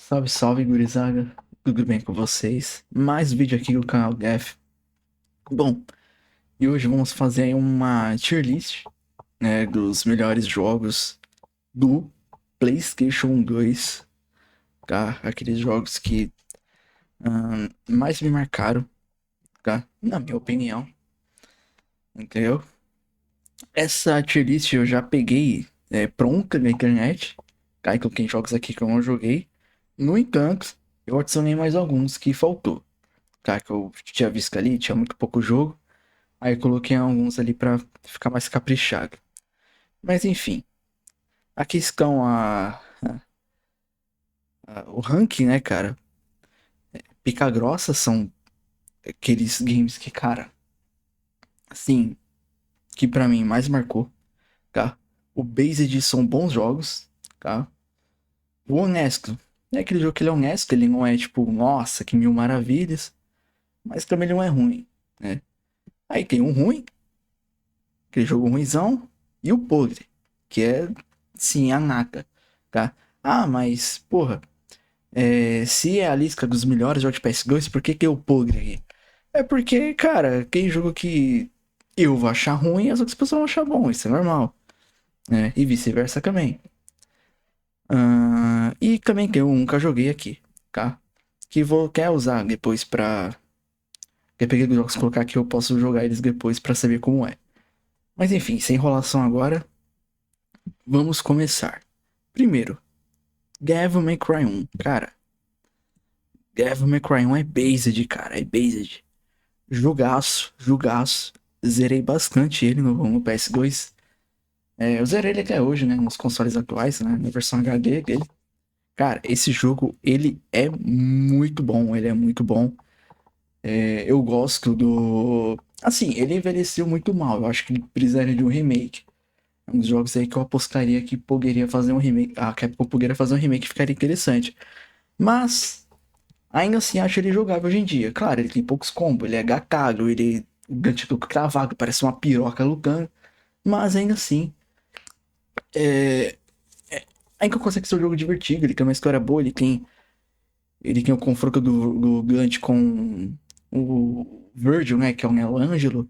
Salve, salve, gurizada. Tudo bem com vocês? Mais vídeo aqui do canal Def. Bom, e hoje vamos fazer uma tier list, né, dos melhores jogos do PlayStation 2, tá? Aqueles jogos que mais me marcaram, tá? Na minha opinião, entendeu? Essa tier list eu já peguei pronta na internet, tá? E coloquei jogos aqui que eu não joguei. No entanto, eu adicionei mais alguns que faltou. Tá, que eu tinha visto ali, tinha muito pouco jogo. Aí eu coloquei alguns ali pra ficar mais caprichado. Mas enfim, aqui estão o ranking, né, cara? Pica grossa são aqueles games que, cara, assim, que pra mim mais marcou, tá? O Based são bons jogos, tá? O Honesto é aquele jogo que ele é honesto, ele não é tipo, nossa, que mil maravilhas, mas também ele não é ruim, né? Aí tem um ruim, aquele jogo ruimzão, e o podre, que é, sim, a nata, tá? Ah, mas, porra, se é a lista dos melhores jogos de PS2, por que que eu podre aqui? É porque, cara, tem jogo que eu vou achar ruim e as outras pessoas vão achar bom, isso é normal, né? E vice-versa também. E também que eu nunca joguei aqui, tá? Que quer usar depois pra... Quer pegar os jogos e colocar aqui, eu posso jogar eles depois pra saber como é. Mas enfim, sem enrolação agora, vamos começar. Primeiro, Devil May Cry 1. Cara, Devil May Cry 1 é based, cara, é based. Jogaço, jogaço. Zerei bastante ele no PS2. Eu zerei ele até hoje, né? Nos consoles atuais, né? Na versão HD dele. Cara, esse jogo, ele é muito bom. Ele é muito bom. Eu gosto do... Assim, ele envelheceu muito mal. Eu acho que ele precisaria de um remake. É um dos jogos aí que eu apostaria que poderia fazer um remake. A Capcom poderia fazer um remake que ficaria interessante. Mas, ainda assim, acho ele jogável hoje em dia. Claro, ele tem poucos combos, ele é gacado, ele é tipo cravado, parece uma piroca lutando. Mas ainda assim, é... ainda consegue ser um jogo divertido, ele tem uma história boa, ele tem o confronto do Gant com o Virgil, né, que é o Neo Angelo,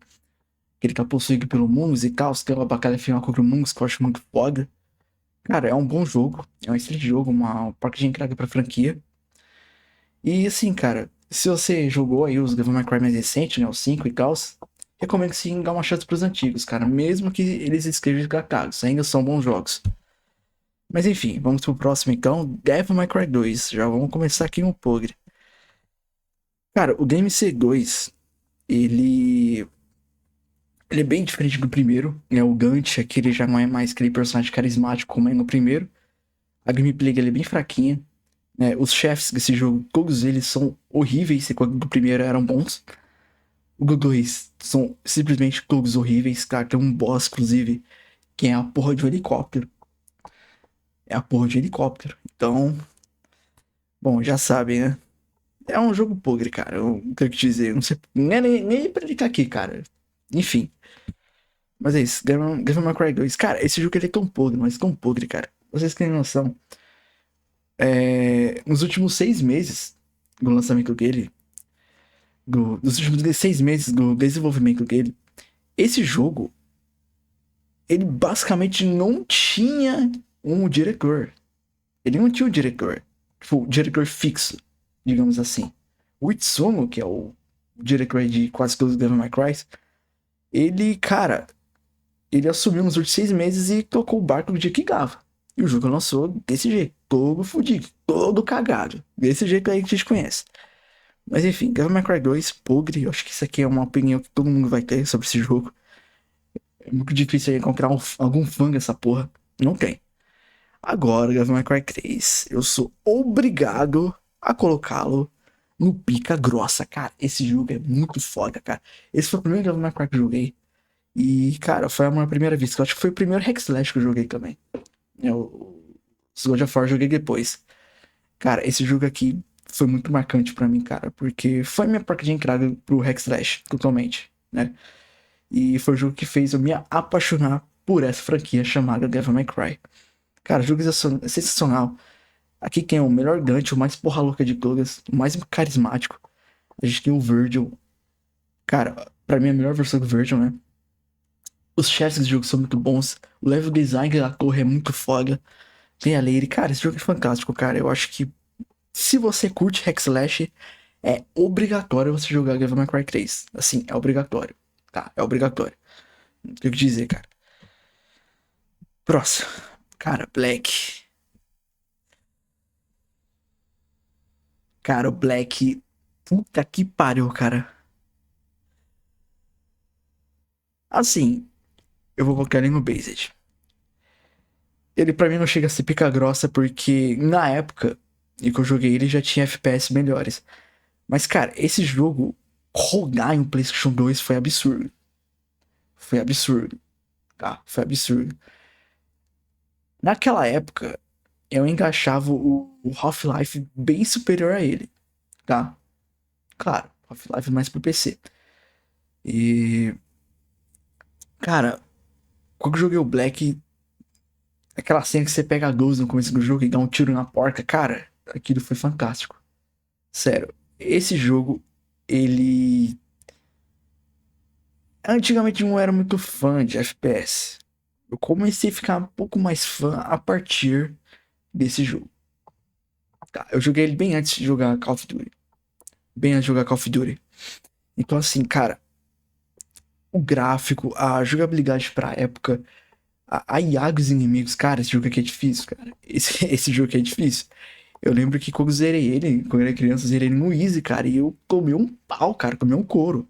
que ele tá possuído pelo Mungus e tal, tem uma batalha final contra o Mungus que eu acho muito foda. Cara, é um bom jogo, é um excelente jogo, uma porta de entrada pra franquia. E assim, cara, se você jogou aí os Devil May Cry mais recentes, né, os 5 e tal, recomendo sim dar uma chance pros antigos, cara, mesmo que eles estejam desgatados, ainda são bons jogos. Mas enfim, vamos pro próximo então, Devil May Cry 2, já vamos começar aqui no Pogre. Cara, o DMC2, ele... Ele é bem diferente do primeiro, né, o Gant aqui ele já não é mais aquele personagem carismático como é no primeiro. A gameplay dele é bem fraquinha, né, os chefes desse jogo, todos eles são horríveis, enquanto do primeiro eram bons. O do 2 são simplesmente todos horríveis, cara. Tem um boss, inclusive, que é a porra de um helicóptero. É a porra de um helicóptero. Então, bom, já sabem, né? É um jogo podre, cara. Eu não tenho o que dizer. Não sei, nem pra ele tá aqui, cara. Enfim. Mas é isso. Devil May Cry 2. Cara, esse jogo ele é tão podre, mas tão podre, cara. Vocês têm noção. Nos últimos 6 meses do lançamento dele, dos últimos 6 meses do desenvolvimento dele, esse jogo ele basicamente não tinha um diretor. Ele não tinha um diretor. Tipo, um diretor fixo, digamos assim. O Itsuno, que é o diretor de quase todos os Devil May Cry, ele, cara, ele assumiu nos últimos 6 meses e tocou o barco do dia que dava. E o jogo lançou desse jeito, todo fodido, todo cagado. Desse jeito aí que a gente conhece. Mas enfim, Devil May Cry 2, podre. Eu acho que isso aqui é uma opinião que todo mundo vai ter sobre esse jogo. É muito difícil encontrar algum fã dessa porra. Não tem. Agora, Devil May Cry 3, eu sou obrigado a colocá-lo no pica grossa, cara. Esse jogo é muito foda, cara. Esse foi o primeiro Devil May Cry que eu joguei. E, cara, foi a minha primeira vez. Eu acho que foi o primeiro Hack Slash que eu joguei também. Os God of War eu joguei depois. Cara, esse jogo aqui foi muito marcante pra mim, cara. Porque foi minha porta de entrada pro Hack Slash, totalmente, né? E foi o jogo que fez eu me apaixonar por essa franquia chamada Devil May Cry. Cara, jogo sensacional. Aqui quem é o melhor Gantt, o mais porra louca de todas, o mais carismático. A gente tem o Virgil. Cara, pra mim é a melhor versão do Virgil, né? Os chefes do jogo são muito bons. O level design da torre é muito foda. Tem a Lady. Cara, esse jogo é fantástico, cara. Eu acho que se você curte Hack Slash, é obrigatório você jogar Devil May Cry 3. Assim, é obrigatório. Tá, é obrigatório. Não tenho o que dizer, cara. Próximo. Cara, Black. Cara, o Black. Puta que pariu, cara. Assim, eu vou colocar ele no Based. Ele pra mim não chega a ser pica grossa porque na época em que eu joguei ele já tinha FPS melhores. Mas cara, esse jogo rodar em um PlayStation 2 foi absurdo. Foi absurdo, tá? Foi absurdo. Naquela época, eu encaixava o Half-Life bem superior a ele, tá? Claro, Half-Life mais pro PC. E cara, quando eu joguei o Black, aquela cena que você pega a 12 no começo do jogo e dá um tiro na porta, cara, aquilo foi fantástico. Sério, esse jogo, ele. Antigamente eu não era muito fã de FPS. Eu comecei a ficar um pouco mais fã a partir desse jogo. Tá, eu joguei ele bem antes de jogar Call of Duty. Bem antes de jogar Call of Duty. Então, assim, cara, o gráfico, a jogabilidade pra época, a IA dos inimigos, cara, esse jogo aqui é difícil, cara. Esse jogo aqui é difícil. Eu lembro que quando eu zerei ele, quando eu era criança, eu zerei ele no Easy, cara, e eu tomei um pau, cara, tomei um couro.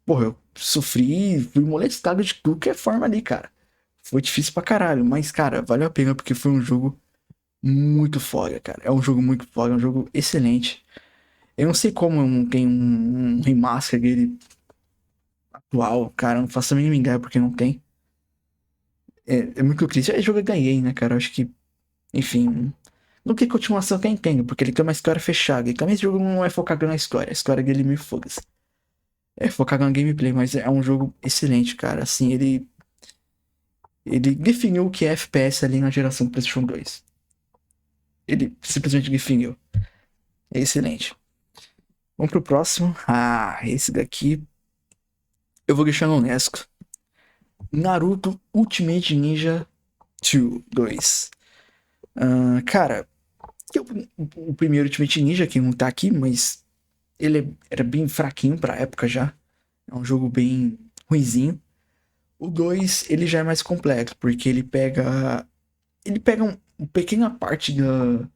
Porra, eu sofri, fui molestado de tudo que é forma ali, cara. Foi difícil pra caralho, mas, cara, valeu a pena porque foi um jogo muito foda, cara. É um jogo muito foda, é um jogo excelente. Eu não sei como tem um remaster dele atual, cara. Não faço a mínima ideia porque não tem. É muito triste. É jogo ganhei, né, cara? Eu acho que, enfim. Não tem continuação que eu entendo, porque ele tem uma história fechada. E também esse jogo não é focado na história. A história dele me foda-se. É focado na gameplay, mas é um jogo excelente, cara. Assim, ele definiu o que é FPS ali na geração do PlayStation 2. Ele simplesmente definiu. É excelente. Vamos pro próximo. Ah, esse daqui eu vou deixar no honesto. Naruto Ultimate Ninja 2. Cara, o primeiro Ultimate Ninja, que não tá aqui, mas era bem fraquinho pra época já. É um jogo bem ruinzinho. O 2 ele já é mais complexo, porque ele pega. Ele pega uma pequena parte da,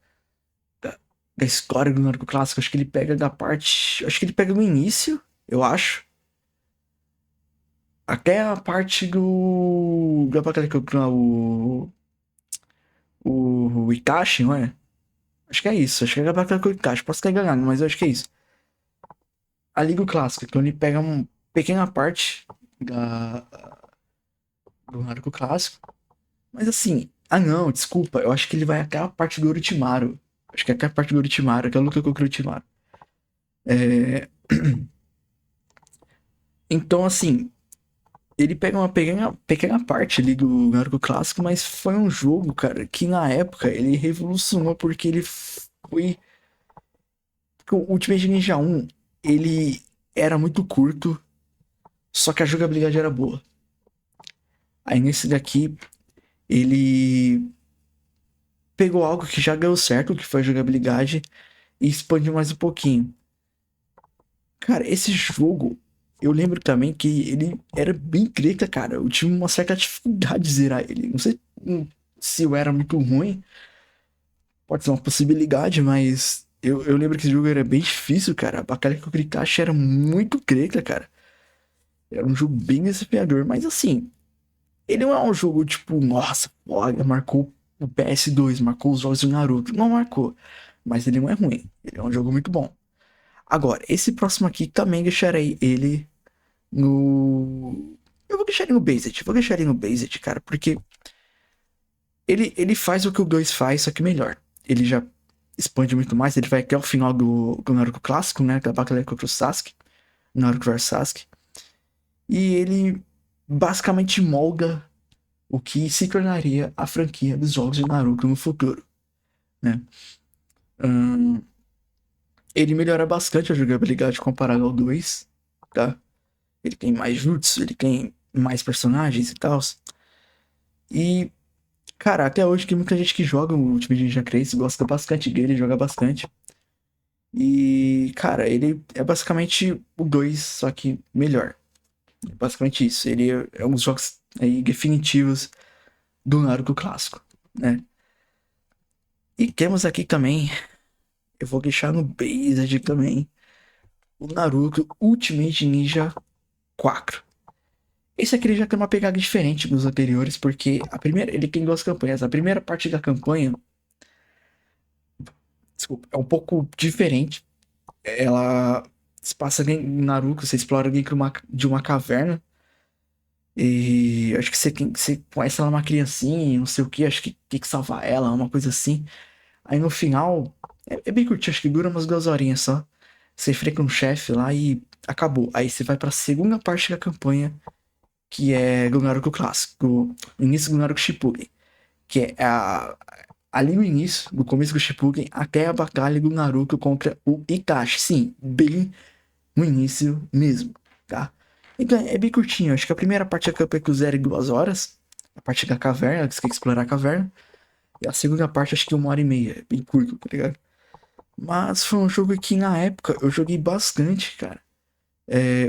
da história do Naruto clássico. Acho que ele pega da parte. Acho que ele pega no início, eu acho. Até a parte do. Da batalha que o Itachi, não é? Acho que é isso. Acho que é a batalha com o Itachi. Posso estar enganado, mas eu acho que é isso. A Liga Clássica, então ele pega uma pequena parte da, do Naruto clássico. Mas assim, ah não, desculpa. Eu acho que ele vai até a parte do Orochimaru. Acho que é até a parte do Orochimaru, aquela luta com o Orochimaru. É... Então, assim, ele pega uma pequena parte ali do Naruto clássico, mas foi um jogo, cara, que na época ele revolucionou porque ele foi. O Ultimate Ninja 1, ele era muito curto, só que a jogabilidade era boa. Aí nesse daqui, ele pegou algo que já deu certo, que foi a jogabilidade, e expandiu mais um pouquinho. Cara, esse jogo, eu lembro também que ele era bem treta, cara. Eu tinha uma certa dificuldade de zerar ele. Não sei se eu era muito ruim, pode ser uma possibilidade, mas eu lembro que esse jogo era bem difícil, cara. A batalha com o Kritashi era muito treta, cara. Era um jogo bem desafiador, mas assim, ele não é um jogo tipo, nossa, olha, marcou o PS2, marcou os jogos do Naruto. Não marcou, mas ele não é ruim. Ele é um jogo muito bom. Agora, esse próximo aqui também deixarei ele no. Eu vou deixar ele no Based. Vou deixar ele no Based, cara, porque ele faz o que o 2 faz, só que melhor. Ele já expande muito mais, ele vai até o final do Naruto clássico, né? Da batalha contra o Sasuke, Naruto vs Sasuke. E ele basicamente molda o que se tornaria a franquia dos jogos de Naruto no futuro. né? Ahn, ele melhora bastante a jogabilidade comparado ao 2, tá? Ele tem mais jutsu, ele tem mais personagens e tal. E, cara, até hoje tem muita gente que joga o Ultimate Ninja 3, gosta bastante dele, joga bastante. E, cara, ele é basicamente o 2, só que melhor. É basicamente isso. Ele é um dos jogos aí definitivos do Naruto clássico, né? E temos aqui também, eu vou deixar no Based também, o Naruto Ultimate Ninja 4. Esse aqui ele já tem uma pegada diferente dos anteriores, porque a primeira, ele tem duas campanhas. A primeira parte da campanha, desculpa, é um pouco diferente. Ela se passa em Naruto, você explora dentro de uma caverna. E acho que você conhece ela uma criancinha, não sei o que, acho que tem que salvar ela, uma coisa assim. Aí no final, é bem curtinho, acho que dura umas 2 horinhas só. Você enfrenta um chefe lá e acabou. Aí você vai pra segunda parte da campanha, que é do Naruto clássico, o início do Naruto Shippuden, que é ali no início, no começo do Shippuden, até a batalha do Naruto contra o Itachi. Sim, bem no início mesmo, tá? Então é bem curtinho, acho que a primeira parte da campanha que zero em 2 horas, a parte da caverna, que você tem que explorar a caverna, e a segunda parte acho que 1 hora e meia, é bem curto, tá ligado? Mas foi um jogo que na época eu joguei bastante, cara.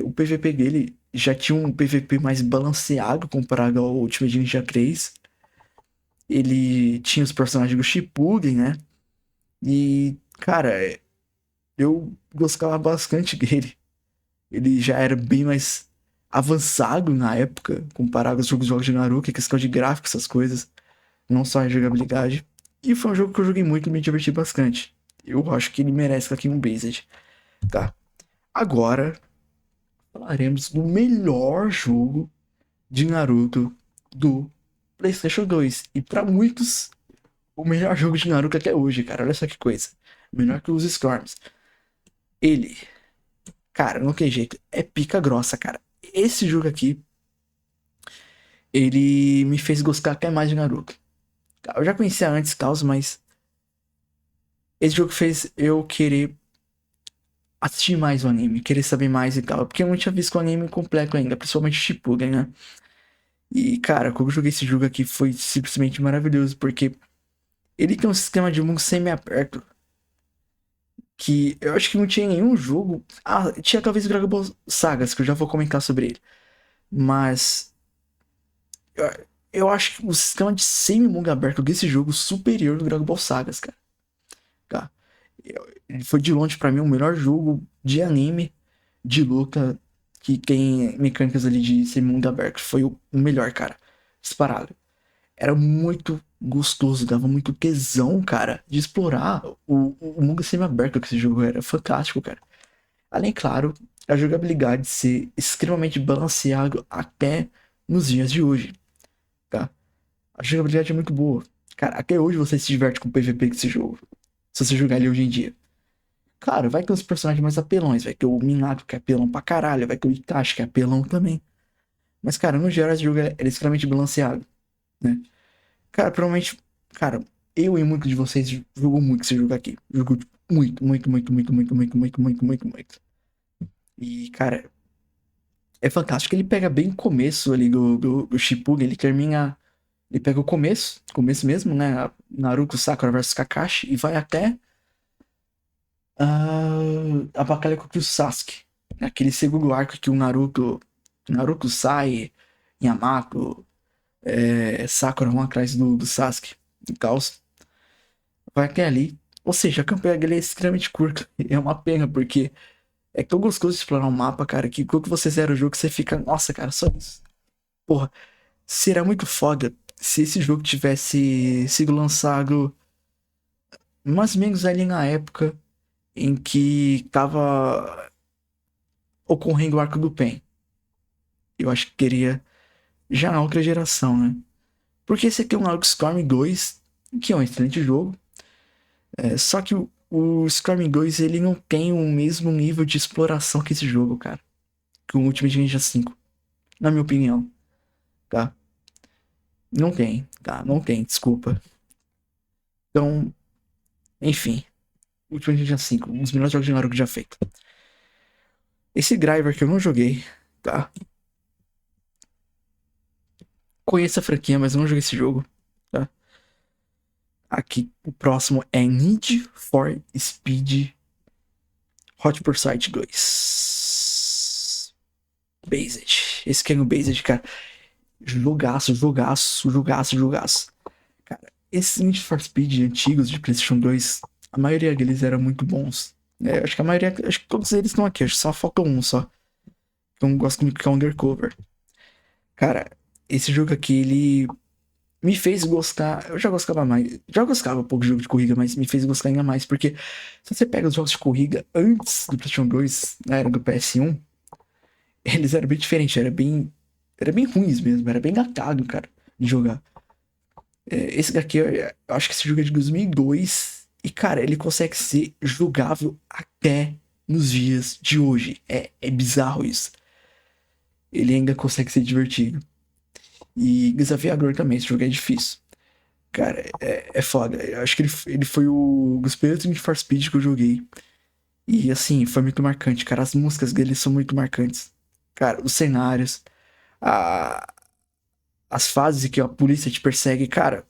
O PVP dele já tinha um PVP mais balanceado comparado ao Ultimate Ninja 3. Ele tinha os personagens do Shippuden, né? E, cara, eu gostava bastante dele. Ele já era bem mais avançado na época, comparado aos jogos de Naruto, que é questão de gráficos, essas coisas, não só a jogabilidade. E foi um jogo que eu joguei muito e me diverti bastante. Eu acho que ele merece aqui um Based, tá? Agora falaremos do melhor jogo de Naruto do PlayStation 2. E pra muitos, o melhor jogo de Naruto até hoje, cara. Olha só que coisa. Melhor que os Storms. Ele, cara, não tem jeito. É pica grossa, cara. Esse jogo aqui, ele me fez gostar até mais de Naruto. Eu já conhecia antes, Caos, mas esse jogo fez eu querer assistir mais o anime, querer saber mais e tal. Porque eu não tinha visto o anime completo ainda, principalmente Shippuden, né? E, cara, quando eu joguei esse jogo aqui foi simplesmente maravilhoso, porque ele tem um sistema de mundo semi-aberto que eu acho que não tinha nenhum jogo. Ah, tinha talvez Dragon Ball Sagas, que eu já vou comentar sobre ele. Mas eu, eu acho que o sistema de semi-mundo aberto desse jogo é superior do Dragon Ball Sagas, cara. Tá? Ele foi de longe pra mim o melhor jogo de anime de luta que tem mecânicas ali de semi-mundo aberto. Foi o melhor, cara. Disparado. Era muito gostoso, dava muito tesão, cara, de explorar o mundo semi-aberto que esse jogo era. Fantástico, cara. Além, claro, a jogabilidade ser extremamente balanceado até nos dias de hoje, tá? A jogabilidade é muito boa. Cara, até hoje você se diverte com o PVP desse jogo. Se você jogar ele hoje em dia. Claro, vai ter os personagens mais apelões. Vai ter o Minato, que é apelão pra caralho. Vai ter o Itachi, que é apelão também. Mas, cara, no geral, esse jogo é extremamente balanceado, né? Cara, provavelmente, cara, eu e muitos de vocês jogou muito esse jogo aqui. Jogou tipo, muito, muito, muito, muito, muito, muito, muito, muito, muito, muito. E, cara, é fantástico. Ele pega bem o começo ali do Shippuden. Ele termina. Ele pega o começo mesmo, né? Naruto, Sakura versus Kakashi. E vai até a batalha contra o Sasuke. Aquele segundo arco que o Naruto sai, Yamato, Sakura vão atrás do Sasuke e tal. Vai até ali. Ou seja, a campanha dele é extremamente curta. É uma pena, porque é tão gostoso de explorar um mapa, cara, que quando você zera o jogo, você fica, nossa, cara, só isso. Porra, será muito foda se esse jogo tivesse sido lançado mais ou menos ali na época em que tava ocorrendo o arco do Pen. Eu acho que queria já na outra geração, né? Porque esse aqui é um Storm 2, que é um excelente jogo. Só que o Storm 2 ele não tem o mesmo nível de exploração que esse jogo, cara. Que o Ultimate Ninja 5, na minha opinião, tá? Não tem, tá? Não tem, desculpa. Então, Enfim, Ultimate Ninja 5, um dos melhores jogos de Naruto já feito. Esse Driver que eu não joguei, tá? Conheço a franquia, mas eu não joguei esse jogo, tá? Aqui, o próximo é Need for Speed Hot Pursuit 2. Based. Esse aqui é o Based, cara. Jogaço, jogaço, jogaço, jogaço. Cara, esses Need for Speed antigos de PlayStation 2, a maioria deles eram muito bons. Acho que a maioria, acho que todos eles estão aqui, acho que só falta um só. Que eu gosto muito, que é o Undercover. Cara, esse jogo aqui, ele me fez gostar. Eu já gostava mais. Já gostava um pouco de jogo de corrida, mas me fez gostar ainda mais. Porque se você pega os jogos de corrida antes do PlayStation 2, na era do PS1, eles eram bem diferentes. Era bem ruins mesmo. Era bem gatado, cara, de jogar. Esse daqui, eu acho que esse jogo é de 2002. E, cara, ele consegue ser jogável até nos dias de hoje. É bizarro isso. Ele ainda consegue ser divertido. E desafiador também. Esse jogo é difícil. Cara, é foda. Eu acho que ele foi o dos primeiros Need for Speed que eu joguei. E assim, foi muito marcante, cara. As músicas dele são muito marcantes. Cara, os cenários, a- as fases em que a polícia te persegue, cara,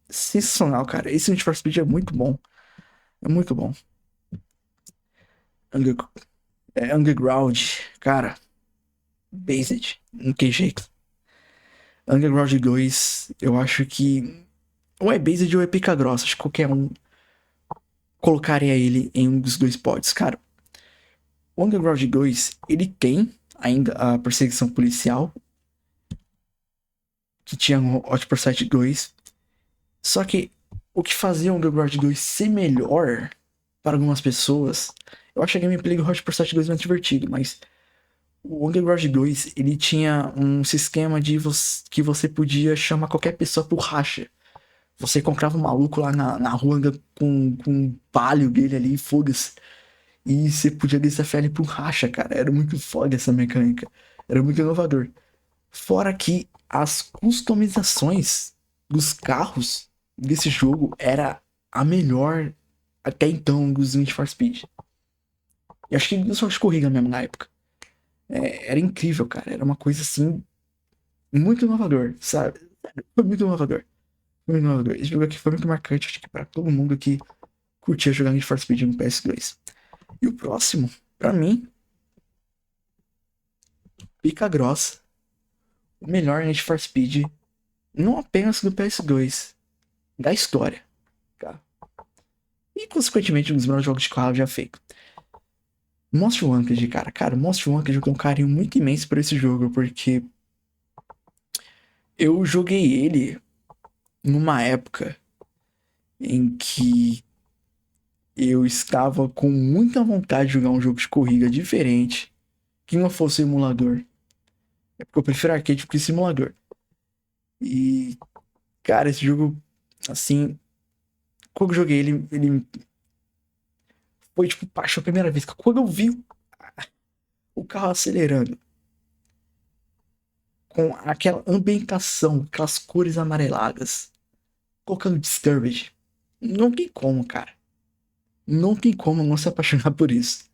sensacional, cara. Esse Need for Speed é muito bom. É muito bom. Under, Underground, cara, Based, não tem jeito. Underground 2, eu acho que. Ou é Based ou é Pica Grossa. Acho que qualquer um colocaria ele em um dos dois pods. Cara, o Underground 2, ele tem ainda a perseguição policial, que tinha no Hot Pursuit 2. Só que o que fazia o Underground 2 ser melhor para algumas pessoas, eu acho a gameplay do Hot Pursuit 2 mais divertido, mas o Underground 2, ele tinha um sistema de que você podia chamar qualquer pessoa por racha. Você encontrava um maluco lá na rua com um palio dele ali, foda-se. E você podia desafiar ele por racha, cara. Era muito foda essa mecânica. Era muito inovador. Fora que as customizações dos carros desse jogo era a melhor até então dos Need for Speed. E acho que dos jogos de corrida mesmo na época. Era incrível, cara. Era uma coisa assim, muito inovador, sabe? Foi muito inovador. Foi muito inovador. Esse jogo aqui foi muito marcante, acho que pra todo mundo que curtia jogar Need for Speed no PS2. E o próximo, pra mim, pica grossa. O melhor Need for Speed, não apenas do PS2, da história, tá? E, consequentemente, um dos melhores jogos de carro já feito. Most Wanted, cara. Cara, Most Wanted eu tenho um carinho muito imenso por esse jogo, porque eu joguei ele numa época em que eu estava com muita vontade de jogar um jogo de corrida diferente, que não fosse emulador. É porque eu prefiro arcade do que simulador. E, cara, esse jogo, assim, quando eu joguei ele foi tipo paixão a primeira vez. Quando eu vi o carro acelerando, com aquela ambientação, aquelas cores amareladas, colocando Disturbed, não tem como, cara. Não tem como não se apaixonar por isso.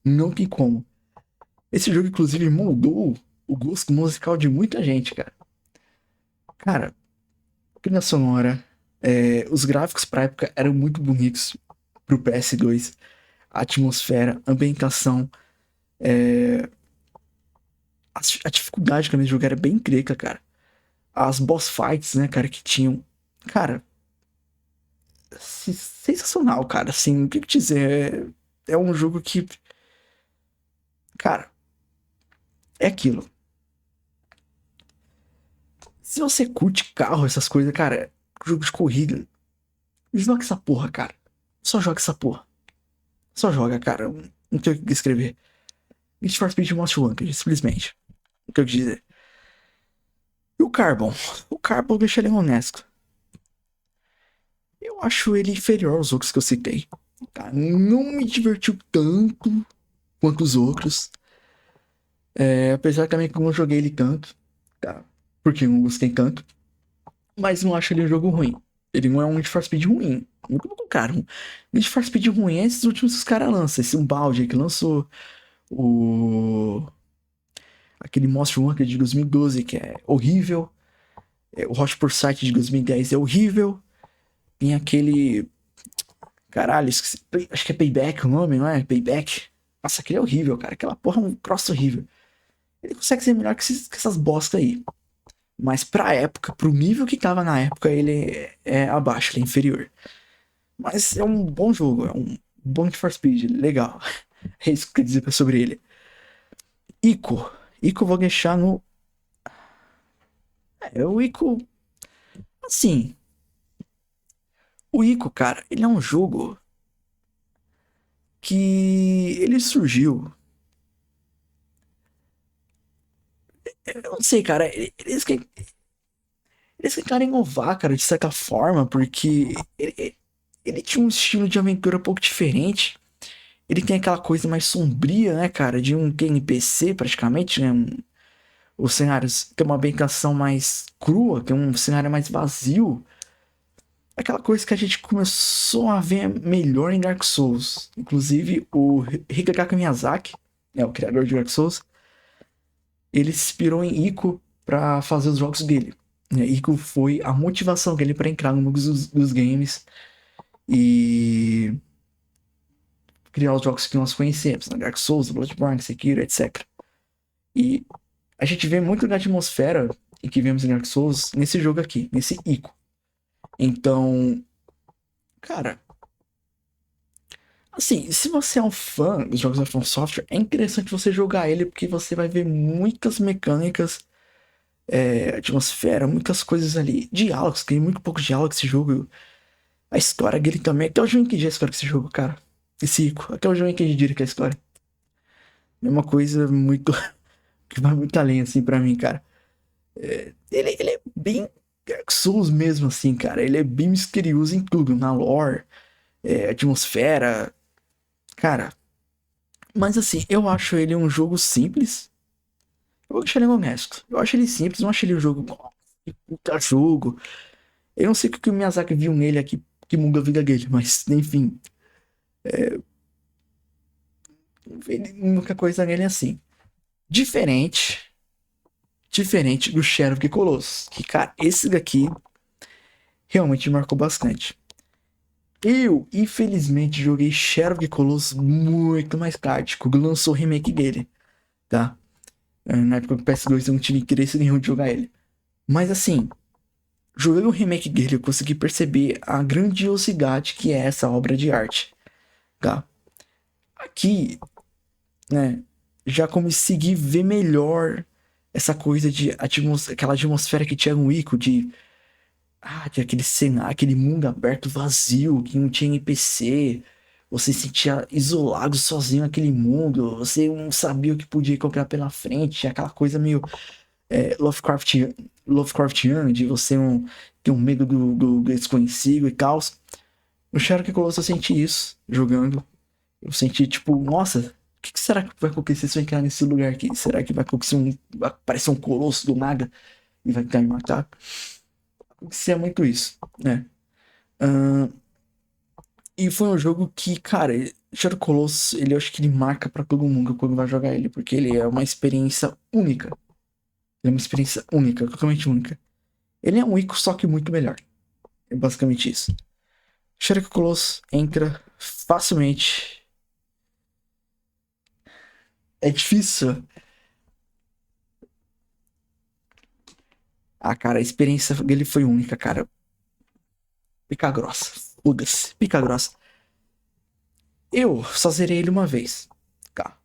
Não tem como. Esse jogo, inclusive, moldou o gosto musical de muita gente, cara. Cara, trilha sonora, os gráficos pra época eram muito bonitos pro PS2. A atmosfera, a ambientação, a dificuldade que a jogo era bem incrível, cara. As boss fights, né, cara, que tinham. Cara, sensacional, cara. Assim, o que eu dizer? É um jogo que, cara, é aquilo. Se você curte carro, essas coisas, cara, jogo de corrida, joga essa porra, cara. Só joga essa porra. Só joga, cara. Não tem o que escrever. Need for Speed Most Wanted, simplesmente. O que eu dizer. E o Carbon? O Carbon deixa ele honesto. Eu acho ele inferior aos outros que eu citei. Tá? Não me divertiu tanto quanto os outros. Apesar também que eu não joguei ele tanto. Tá? Porque eu não gostei tanto. Mas não acho ele um jogo ruim. Ele não é um Need for Speed ruim. Muito pelo contrário. Um Need for Speed ruim é esses últimos que os caras lançam. Esse um balde aí que lançou. O. Aquele Most Wanted de 2012, que é horrível. O Hot Pursuit de 2010 é horrível. Tem aquele. Caralho, esqueci, acho que é Payback o nome, não é? Payback. Nossa, aquele é horrível, cara. Aquela porra é um troço horrível. Ele consegue ser melhor que essas bosta aí. Mas pra época, pro nível que tava na época, ele é abaixo, ele é inferior. Mas é um bom jogo, é um bom Need for Speed, legal. É isso que eu queria dizer sobre ele. Ico. Ico eu vou deixar no. O Ico. Assim. O Ico, cara, ele é um jogo que ele surgiu. Eu não sei, cara. Eles tentaram inovar, cara, de certa forma, porque ele tinha um estilo de aventura um pouco diferente. Ele tem aquela coisa mais sombria, né, cara, de um NPC praticamente, né? Os cenários tem uma ambientação mais crua, tem um cenário mais vazio. Aquela coisa que a gente começou a ver melhor em Dark Souls. Inclusive, o Hidetaka Miyazaki, né, o criador de Dark Souls, ele se inspirou em Ico para fazer os jogos dele. Ico foi a motivação dele para entrar no mundo dos games e criar os jogos que nós conhecemos, né? Dark Souls, Bloodborne, Sekiro, etc. E a gente vê muito da atmosfera em que vemos em Dark Souls nesse jogo aqui, nesse Ico. Então, cara, assim, se você é um fã dos jogos da From Software, é interessante você jogar ele porque você vai ver muitas mecânicas, atmosfera, muitas coisas ali. Diálogos, tem muito pouco diálogo esse jogo. A história dele também. Até o João entendi a história desse jogo, cara. Esse Ico. Até o João entendi direito que é a história. É uma coisa muito. que vai muito além, assim, pra mim, cara. Ele é bem Dark Souls mesmo, assim, cara. Ele é bem misterioso em tudo, na lore, atmosfera. Cara, mas assim, eu acho ele um jogo simples. Eu vou deixar ele honesto. Eu acho ele simples, não acho ele um jogo. Que puta jogo. Eu não sei o que o Miyazaki viu nele aqui que muda a vida dele, mas enfim. Muita coisa nele é assim. Diferente. Diferente do Shadow of the Colossus. Que, cara, esse daqui realmente marcou bastante. Eu, infelizmente, joguei Shadow of the Colossus muito mais tarde, quando lançou o remake dele, tá? Na época do PS2 eu não tive interesse nenhum de jogar ele. Mas assim, jogando o remake dele, eu consegui perceber a grandiosidade que é essa obra de arte, tá? Aqui, né, já consegui ver melhor essa coisa de aquela atmosfera que tinha no Ico, de aquele cenário, aquele mundo aberto vazio, que não tinha NPC, você se sentia isolado sozinho naquele mundo, você não sabia o que podia encontrar pela frente, aquela coisa meio Lovecraftiana, de você ter um medo do desconhecido e tal. No Shadow of the Colossus eu senti isso jogando. Eu senti tipo, nossa, o que será que vai acontecer se eu entrar nesse lugar aqui? Será que vai acontecer vai aparecer um colosso do nada e vai tentar me matar? Acontecia muito isso, né? Ahn, e foi um jogo que, cara, Shadow Colossus, ele eu acho que ele marca pra todo mundo quando vai jogar ele, porque ele é uma experiência única. Ele é uma experiência única, totalmente única. Ele é um Ico, só que muito melhor. É basicamente isso. Shadow Colossus entra facilmente. É difícil. Ah, cara, a experiência dele foi única, cara. Pica grossa. Foda-se. Pica grossa. Eu só zerei ele uma vez. Tá.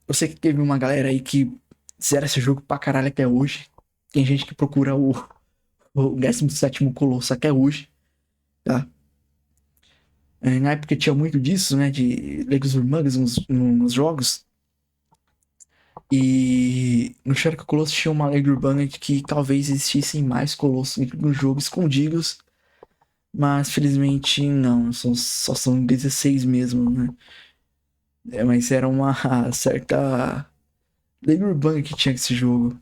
Eu sei que teve uma galera aí que zera esse jogo pra caralho até hoje. Tem gente que procura o 17º Colosso até hoje, tá? Na época tinha muito disso, né? De Legos Urmagas nos jogos. E no Shadow Colossus tinha uma lenda urbana de que talvez existissem mais colossos no jogo escondidos. Mas felizmente não, só são 16 mesmo, né? Mas era uma certa lenda urbana que tinha esse jogo.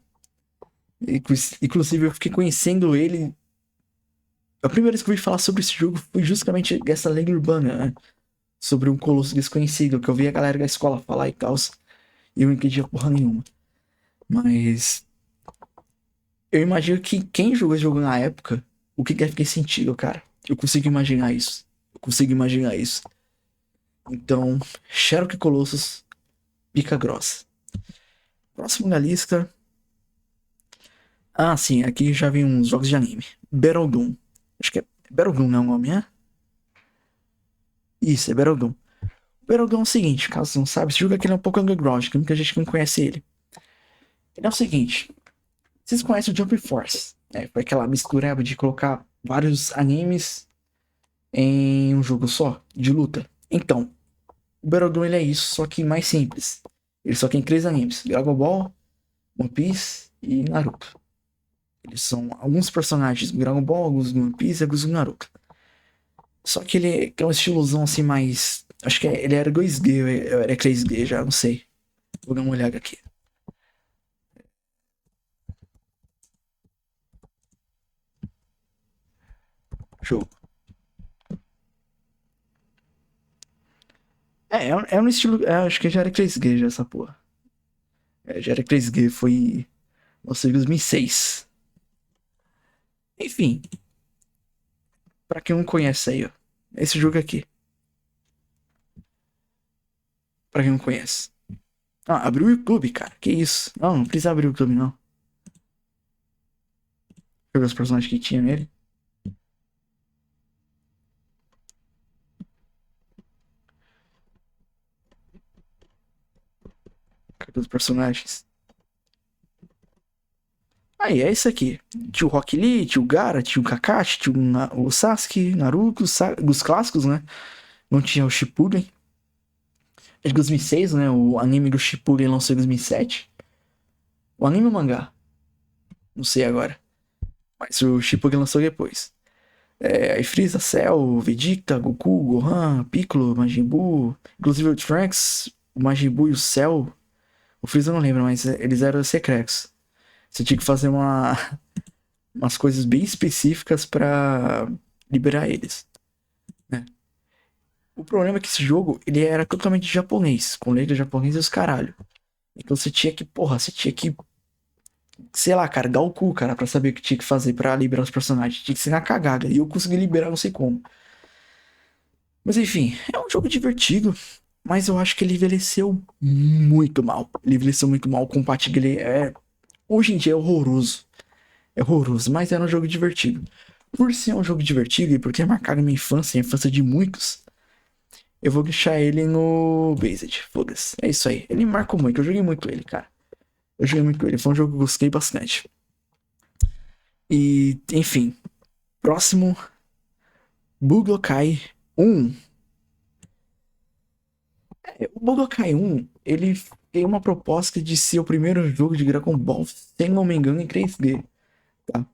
Inclusive eu fiquei conhecendo ele A primeira vez que eu ouvi falar sobre esse jogo foi justamente essa lenda urbana, né? Sobre um colosso desconhecido, que eu vi a galera da escola falar e tal, e eu não entendia porra nenhuma. Mas eu imagino que quem jogou esse jogo na época, o que deve ter sentido, cara. Eu consigo imaginar isso. Eu consigo imaginar isso. Então, Shadow Colossus, pica grossa. Próximo na lista. Ah, sim, aqui já vem uns jogos de anime. Battleground. Acho que é Battleground, não é o nome, né? Isso, é Battleground. Battleground é o seguinte, caso você não sabe, esse jogo aqui é um pouco underground, que muita gente não conhece ele. Ele é o seguinte, vocês conhecem o Jump Force, né? Foi aquela mistura de colocar vários animes em um jogo só, de luta. Então, o Battleground ele é isso, só que mais simples. Ele só tem três animes, Dragon Ball, One Piece e Naruto. Eles são alguns personagens do Dragon Ball, alguns do One Piece e alguns do Naruto. Só que ele tem um estilozão assim mais... Acho que ele era 2D, eu era 3D já, não sei. Vou dar uma olhada aqui. Show. É um estilo... acho que já era 3D já essa porra. Já era 3D, foi... Nossa, 2006. Enfim, pra quem não conhece aí, ó. Esse jogo aqui. Pra quem não conhece. Ah, abriu o YouTube, cara. Que isso? Não, não precisa abrir o YouTube, não. Deixa eu ver os personagens que tinha nele. Cadê os personagens? Aí, é isso aqui. Tio Rock Lee, tio Gara, tio Kakashi, tio o Sasuke, Naruto, os clássicos, né? Não tinha o Shippuden. É de 2006, né? O anime do Shippuden lançou em 2007. O anime ou o mangá? Não sei agora. Mas o Shippuden lançou depois. Aí Freeza, Cell, Vegeta, Goku, Gohan, Piccolo, Majin Buu. Inclusive o Trunks, o Majin Buu e o Cell. O Freeza eu não lembro, mas eles eram secretos. Você tinha que fazer umas coisas bem específicas pra liberar eles, né? O problema é que esse jogo, ele era totalmente japonês, com letra japonesa e os caralho. Então você tinha que, porra, você tinha que, sei lá, carregar o cu, cara, pra saber o que tinha que fazer pra liberar os personagens. Tinha que ser na cagada. E eu consegui liberar, não sei como. Mas enfim, é um jogo divertido, mas eu acho que ele envelheceu muito mal. Ele envelheceu muito mal. O combate dele hoje em dia é horroroso. É horroroso, mas era um jogo divertido. Por ser um jogo divertido e por ter marcado minha infância e a infância de muitos, eu vou deixar ele no Based. Foda-se. É isso aí. Ele me marcou muito. Eu joguei muito ele, cara. Eu joguei muito ele. Foi um jogo que eu gostei bastante. E, enfim. Próximo. Budokai 1. O Budokai 1, ele tem uma proposta de ser o primeiro jogo de Dragon Ball, se não me engano, em 3D, tá?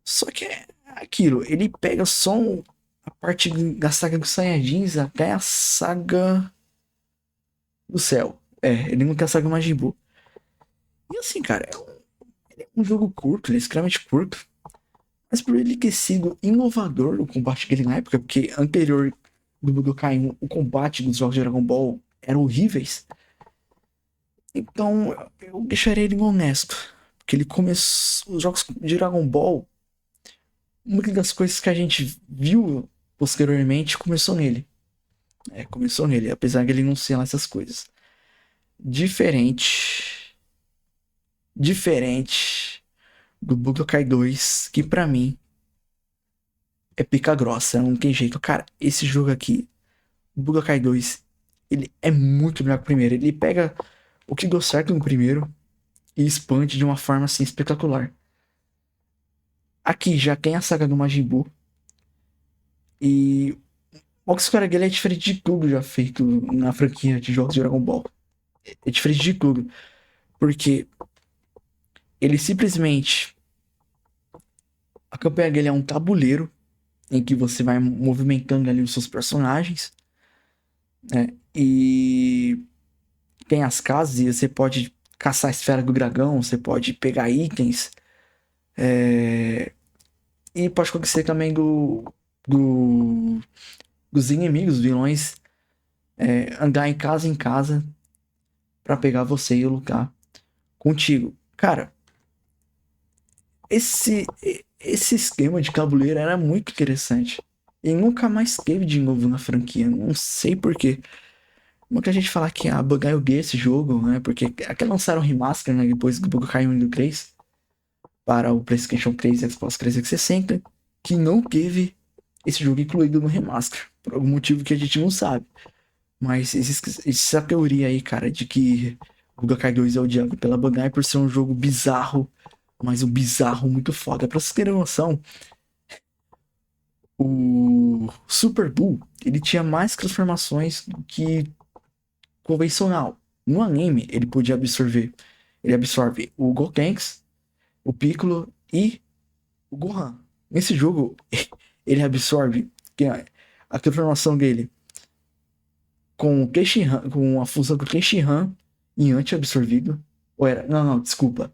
Só que é aquilo, ele pega só a parte da saga dos Saiyajins até a saga do céu. Ele não tem a saga Majin Buu. E assim, cara, é um jogo curto, ele é extremamente curto. Mas por ele ter sido inovador o combate dele na época, porque anterior do Budokai 1, o combate dos jogos de Dragon Ball eram horríveis. Então eu deixaria ele honesto. Porque ele começou. Os jogos de Dragon Ball, muitas das coisas que a gente viu posteriormente começou nele. Começou nele, apesar de ele não ser lá essas coisas. Diferente. Diferente do Budokai 2, que pra mim é pica grossa, não tem jeito. Cara, esse jogo aqui, o Budokai 2, ele é muito melhor que o primeiro. Ele pega o que deu certo no primeiro e expande de uma forma assim espetacular. Aqui já tem a saga do Majin Buu. E o Ox Square é diferente de tudo já feito na franquia de jogos de Dragon Ball. É diferente de tudo. Porque ele simplesmente. A campanha dele é um tabuleiro em que você vai movimentando ali os seus personagens, né? E tem as casas e você pode caçar a esfera do dragão, você pode pegar itens. E pode acontecer também do dos inimigos, vilões, andar em casa pra pegar você e lutar contigo. Cara, esse, esse esquema de tabuleiro era muito interessante. E nunca mais teve de novo na franquia. Não sei porquê. Muita gente fala que eu odeia esse jogo, né? Porque até lançaram um remaster, né? Depois do Budokai 1 e do 3 para o PlayStation 3 e Xbox 360, que não teve esse jogo incluído no remaster. Por algum motivo que a gente não sabe. Mas existe essa teoria aí, cara, de que o Budokai 2 é odiado pela Bandai por ser um jogo bizarro, mas um bizarro muito foda. Pra vocês terem noção, o Super Bull, ele tinha mais transformações do que convencional. No anime, ele podia absorver. Ele absorve o Gotenks, o Piccolo e o Gohan. Nesse jogo, ele absorve a transformação dele com o Tenshinhan, com a fusão com o Tenshinhan em anti-absorvido. Ou era? Não, não, desculpa.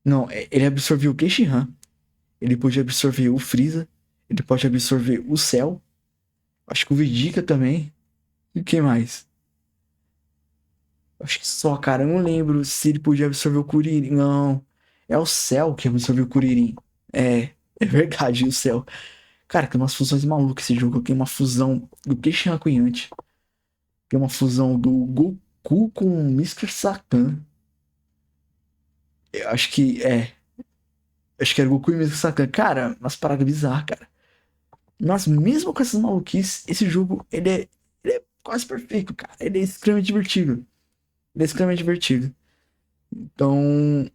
Não, ele absorveu o Tenshinhan. Ele pode absorver o Freeza. Ele pode absorver o Cell. Acho que o Vegeta também. E o que mais? Acho que só, cara. Eu não lembro se ele podia absorver o Kuririn. Não. É o Cell que absorveu o Kuririn. É verdade, o Cell. Cara, tem umas fusões malucas esse jogo. Tem uma fusão do Tenshinhan com o Yanti. Tem uma fusão do Goku com o Mr. Satan. Eu acho que é. Acho que era o Goku e o Mr. Satan. Cara, umas paradas bizarras, cara. Mas mesmo com essas maluquices, esse jogo, ele é quase perfeito, cara. Ele é extremamente divertido. Ele é extremamente divertido. Então,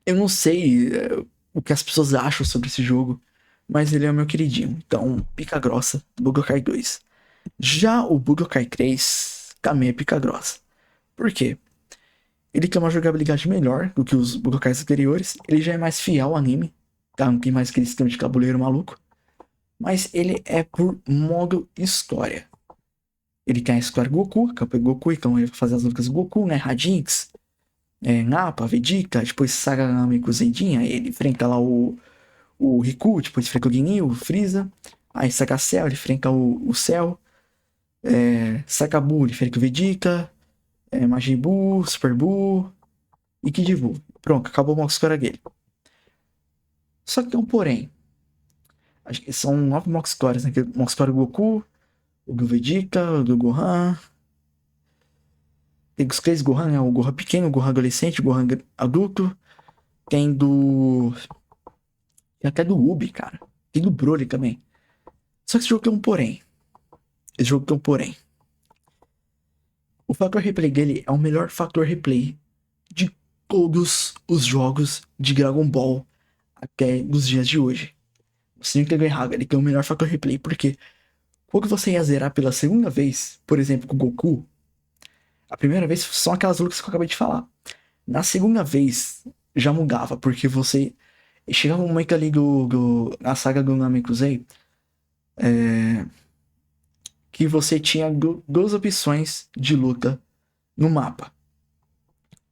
eu não sei o que as pessoas acham sobre esse jogo, mas ele é o meu queridinho. Então, pica grossa, Budokai 2. Já o Budokai 3 também é pica grossa. Por quê? Ele tem uma jogabilidade melhor do que os Budokais anteriores. Ele já é mais fiel ao anime. Tá? Não tem mais aquele sistema de tabuleiro maluco. Mas ele é por modo história. Ele tem a história Goku, campo Goku, então ele vai fazer as lutas Goku, né? Radinx, Nappa, Vegeta, depois Saganami com Zendinha, ele enfrenta lá o Riku, depois enfrenta o Ginyu, o Freeza. Aí Saga Cell, ele enfrenta o Cell. Sakabu, ele enfrenta o Vegeta. Majin Buu, Super Buu e Kid Buu. Pronto, acabou o modo história dele. Só que tem um porém. Acho que são 9 mock scores, né? Mock score do Goku, o do Vegeta, o do Gohan. Tem os 3 Gohan, né? O Gohan pequeno, o Gohan adolescente, o Gohan adulto. Tem do. Tem até do Ubi, cara. Tem do Broly também. Só que esse jogo tem um porém. Esse jogo tem um porém. O fator replay dele é o melhor fator replay de todos os jogos de Dragon Ball até os dias de hoje. Você não entendeu errado, ele tem o melhor fator replay, porque quando você ia zerar pela segunda vez, por exemplo, com o Goku, a primeira vez são aquelas lutas que eu acabei de falar. Na segunda vez, já mudava, porque você. Chegava um momento ali na saga do Namekusei, que você tinha duas opções de luta no mapa.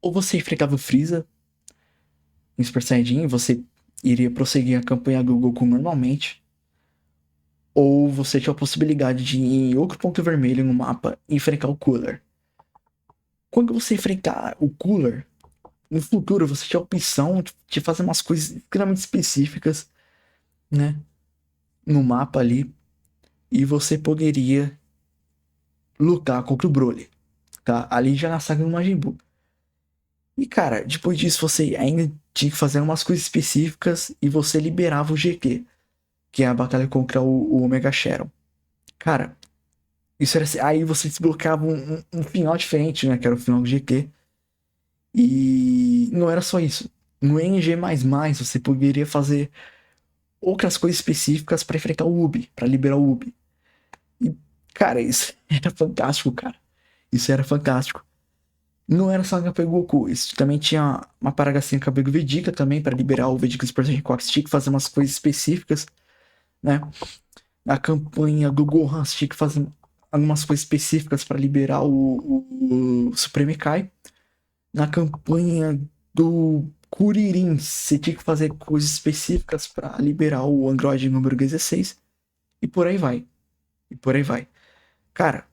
Ou você enfrentava o Freeza em Super Saiyajin, você iria prosseguir a campanha do Goku normalmente. Ou você tinha a possibilidade de ir em outro ponto vermelho no mapa e enfrentar o Cooler. Quando você enfrentar o Cooler, no futuro você tinha a opção de fazer umas coisas extremamente específicas, né? No mapa ali. E você poderia lutar contra o Broly, tá? Ali já na saga do Majin Buu. E cara, depois disso você ainda tinha que fazer umas coisas específicas e você liberava o GT, que é a batalha contra o Omega Shadow. Cara, isso era. Aí você desbloqueava um final diferente, né? Que era o final do GT. E não era só isso. No NG você poderia fazer outras coisas específicas para enfrentar o Ubi, para liberar o Ubi. E, cara, isso era fantástico, cara. Isso era fantástico. Não era só Capega Goku, isso também tinha uma parada assim Capega Vegeta também, para liberar o Vegeta Super Saiyan 4 Stick, fazer umas coisas específicas, né? Na campanha do Gohan, você tinha que fazer algumas coisas específicas para liberar o Supreme Kai. Na campanha Kuririn, você tinha que fazer coisas específicas pra liberar o Android número 16. E por aí vai. E por aí vai. Cara,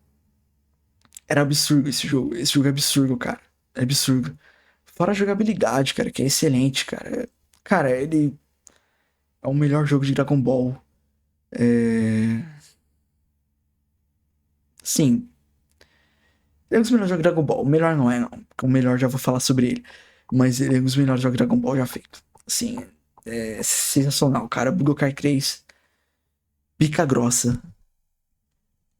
era absurdo esse jogo. Esse jogo é absurdo, cara. É absurdo. Fora a jogabilidade, cara, que é excelente, cara. Cara, ele é o melhor jogo de Dragon Ball. É... Sim, ele é um dos melhores jogos de Dragon Ball. O melhor não é, não. Porque o melhor já vou falar sobre ele. Mas ele é um dos melhores jogos de Dragon Ball já feito. Assim, é sensacional, cara. Budokai 3, pica grossa.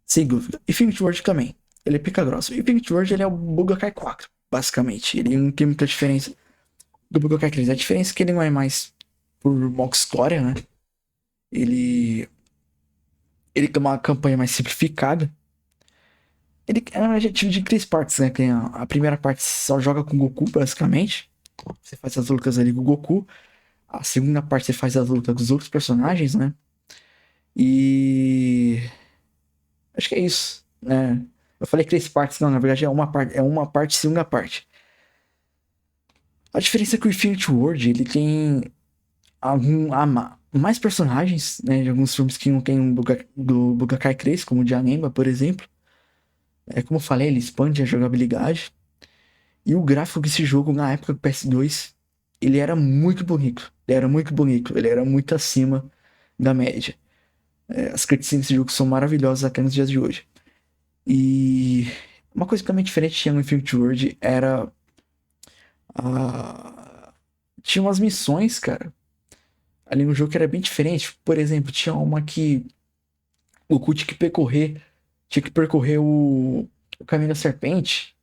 Sem dúvida. Infinity World também. Ele é pica grossa. E Infinity World ele é o Budokai 4, basicamente. Ele não tem muita diferença do Budokai 3. A diferença é que ele não é mais por modo história, né? Ele. Ele tem uma campanha mais simplificada. Ele é um adjetivo de três partes, né? Tem a primeira parte só joga com Goku, basicamente. Você faz as lutas ali com o Goku. A segunda parte você faz as lutas com os outros personagens, né? E. Acho que é isso, né? Eu falei três partes, não, na verdade é uma parte e segunda parte. A diferença é que o Infinity World, ele tem mais personagens, né? De alguns filmes que não tem do Budokai 3, como o de Anemba, por exemplo. É, como eu falei, ele expande a jogabilidade. E o gráfico desse jogo, na época do PS2, ele era muito bonito. Ele era muito bonito. Ele era muito acima da média. É, as cutscenes desse jogo são maravilhosas até nos dias de hoje. E uma coisa também diferente tinha no Infinity World era a... Tinha umas missões, cara, ali no jogo que era bem diferente. Por exemplo, tinha uma que o Goku tinha que percorrer o caminho da serpente.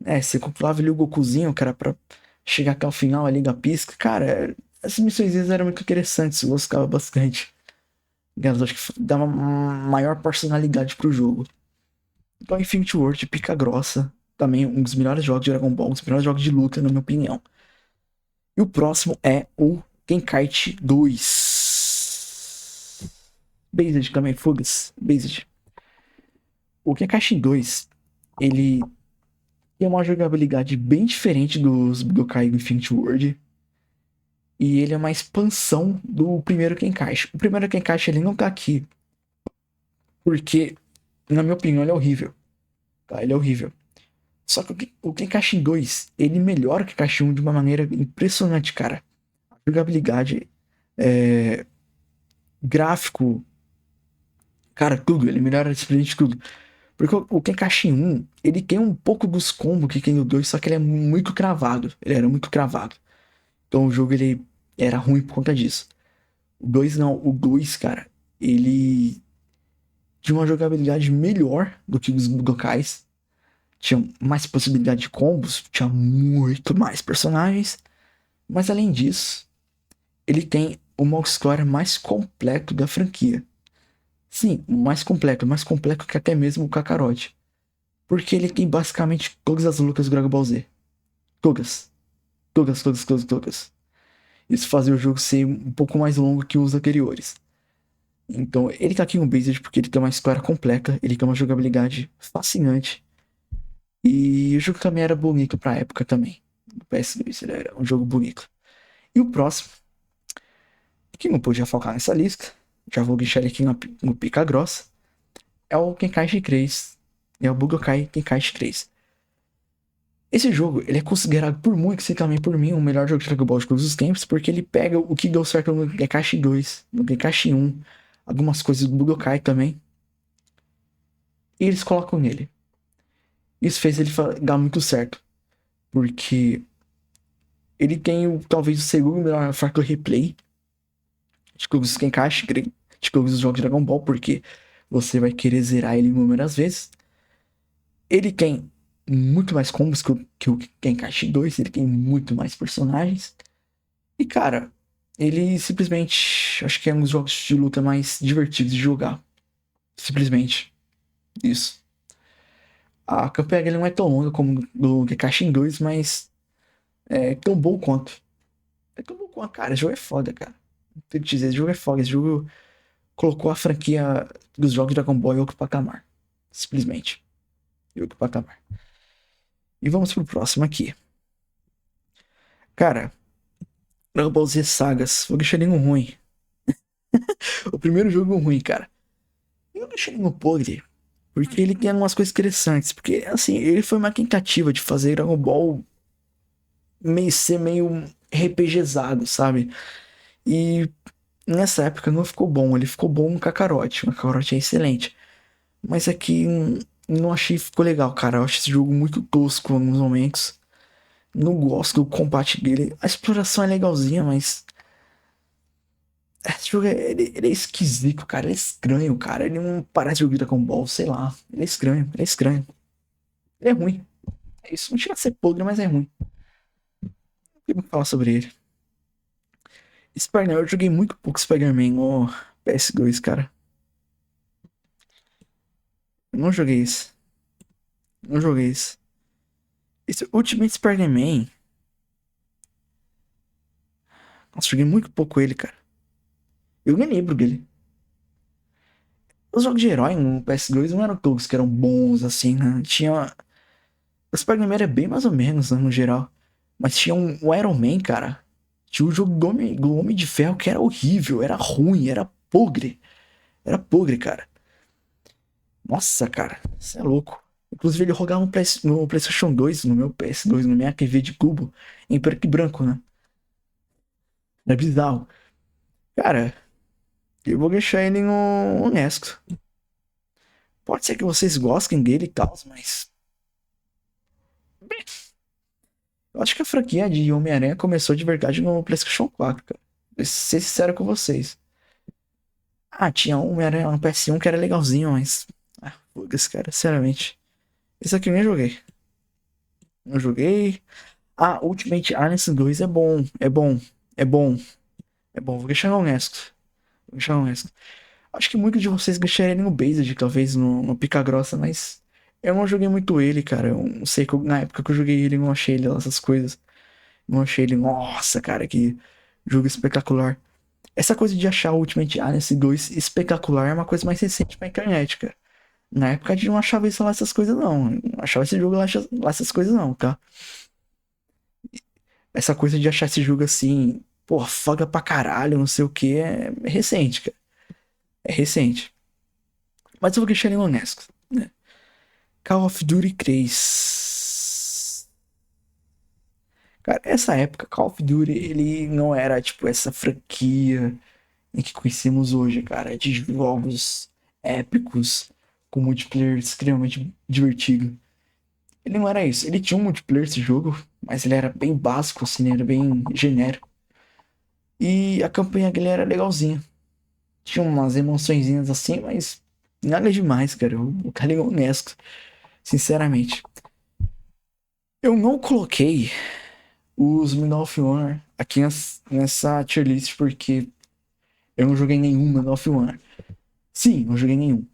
É, você controlava ali o Gokuzinho, cara, pra chegar até o final ali da pista. Cara, essas missões eram muito interessantes, eu gostava bastante. Elas acho que dava uma maior personalidade pro jogo. Então, Infinity World, pica grossa. Também um dos melhores jogos de Dragon Ball, um dos melhores jogos de luta, na minha opinião. E o próximo é o Tenkaichi 2. Based também, Fugas. Based. O Tenkaichi 2, ele tem uma jogabilidade bem diferente dos Budokai Infinity World. E ele é uma expansão do primeiro Tenkaichi. O primeiro Tenkaichi ele não tá aqui. Porque, na minha opinião, ele é horrível. Tá? Ele é horrível. Só que o Tenkaichi 2, ele melhora o Tenkaichi 1 de uma maneira impressionante, cara. A jogabilidade, gráfico, cara, tudo. Ele melhora simplesmente tudo. Porque o Tenkaichi 1, ele tem um pouco dos combos que tem no 2, só que ele é muito cravado. Ele era muito cravado. Então o jogo, ele era ruim por conta disso. O 2 não. O 2, cara, ele tinha uma jogabilidade melhor do que os Budokais. Tinha mais possibilidade de combos, tinha muito mais personagens. Mas além disso, ele tem o modo história mais completo da franquia. Sim, o mais completo que até mesmo o Kakarot. Porque ele tem basicamente todas as lutas do Dragon Ball Z. Todas. Todas, todas, todas, todas. Isso fazia o jogo ser um pouco mais longo que os anteriores. Então, ele tá aqui no Based porque ele tem uma história completa, ele tem uma jogabilidade fascinante. E o jogo também era bonito pra época também. O PS2, ele era um jogo bonito. E o próximo, que não podia faltar nessa lista, já vou deixar ele aqui no pica grossa, é o Tenkaichi 3. É o Budokai Tenkaichi 3. Esse jogo, ele é considerado por muitos e também por mim o melhor jogo de Dragon Ball de todos os tempos, porque ele pega o que deu certo no Tenkaichi 2, no Tenkaichi 1, algumas coisas do Budokai também, e eles colocam nele. Isso fez ele dar muito certo, porque ele tem talvez o segundo melhor fator replay de todos os Tenkaichi, de todos os jogos de Dragon Ball, porque você vai querer zerar ele inúmeras vezes. Ele tem muito mais combos que o Tenkaichi 2, ele tem muito mais personagens. E cara, ele simplesmente acho que é um dos jogos de luta mais divertidos de jogar. Simplesmente. Isso. A campanha dele não é tão longa como do Tenkaichi 2, mas é tão bom quanto. É tão bom quanto, cara. Esse jogo é foda, cara. Tenho que te dizer, esse jogo é foda. Esse jogo colocou a franquia dos jogos de Dragon Ball em outro patamar. Simplesmente. Em outro patamar. E vamos pro próximo aqui. Cara, Dragon Ball Z Sagas. Vou deixar nenhum ruim. O primeiro jogo ruim, cara. Eu deixei no podre. Porque ele tem algumas coisas interessantes. Porque, assim, ele foi uma tentativa de fazer Dragon Ball meio ser meio RPGzado, sabe? E nessa época não ficou bom. Ele ficou bom no Kakarot. O Kakarot é excelente. Mas aqui não achei que ficou legal, cara. Eu acho esse jogo muito tosco em alguns momentos. Não gosto do combate dele. A exploração é legalzinha, mas. Esse jogo ele é esquisito, cara. Ele é estranho, cara. Ele não parece jogo de Dragon Ball, sei lá. Ele é estranho, ele é estranho. Ele é ruim. É isso, não chega a ser podre, mas é ruim. O que eu vou falar sobre ele? Spider-Man, eu joguei muito pouco Spider-Man no PS2, cara. Eu não joguei isso. Não joguei isso. Esse Ultimate Spider-Man. Nossa, joguei muito pouco ele, cara. Eu nem lembro dele. Os jogos de herói no PS2 não eram todos que eram bons, assim, né? Tinha. O Spider-Man era bem mais ou menos, né, no geral. Mas tinha o Iron Man, cara. Tinha o jogo do Homem de Ferro que era horrível, era ruim, era pogre. Era pogre, cara. Nossa, cara, você é louco. Inclusive, ele rodava no PlayStation 2, no meu PS2, no minha TV de cubo, em preto e branco, né? Era bizarro. Cara, eu vou deixar ele no honesto. Pode ser que vocês gostem dele e tal, mas. Eu acho que a franquia de Homem-Aranha começou de verdade no PlayStation 4, cara. Vou ser sincero com vocês. Ah, tinha um Homem-Aranha no PS1 que era legalzinho, mas. Ah, foda-se, cara, sinceramente. Esse aqui eu nem joguei. Não joguei. Ah, Ultimate Alliance 2 é bom. É bom. É bom. É bom. Vou deixar honesto. Vou deixar honesto. Acho que muitos de vocês deixaram ele no Based, talvez no Pica Grossa, mas. Eu não joguei muito ele, cara. Eu não sei que na época que eu joguei ele, eu não achei ele essas coisas. Não achei ele. Nossa, cara, que jogo espetacular. Essa coisa de achar o Ultimate Alliance 2 espetacular é uma coisa mais recente pra internet, cara. Na época a gente não achava isso lá, essas coisas, não. Não achava esse jogo lá essas coisas, não, tá? Essa coisa de achar esse jogo assim, pô, foda pra caralho, não sei o que, é recente, cara. É recente. Mas eu vou deixar ele honesto, né? Call of Duty 3. Cara, essa época, Call of Duty, ele não era, tipo, essa franquia em que conhecemos hoje, cara, de jogos épicos, com multiplayer extremamente divertido. Ele não era isso. Ele tinha um multiplayer esse jogo, mas ele era bem básico, assim, né? Era bem genérico. E a campanha dele era legalzinha. Tinha umas emoçõezinhas assim, mas nada demais, cara. Eu cara honesto, sinceramente. Eu não coloquei os Medal of Honor aqui nessa tier list porque eu não joguei nenhum Medal of Honor. Sim, não joguei nenhum.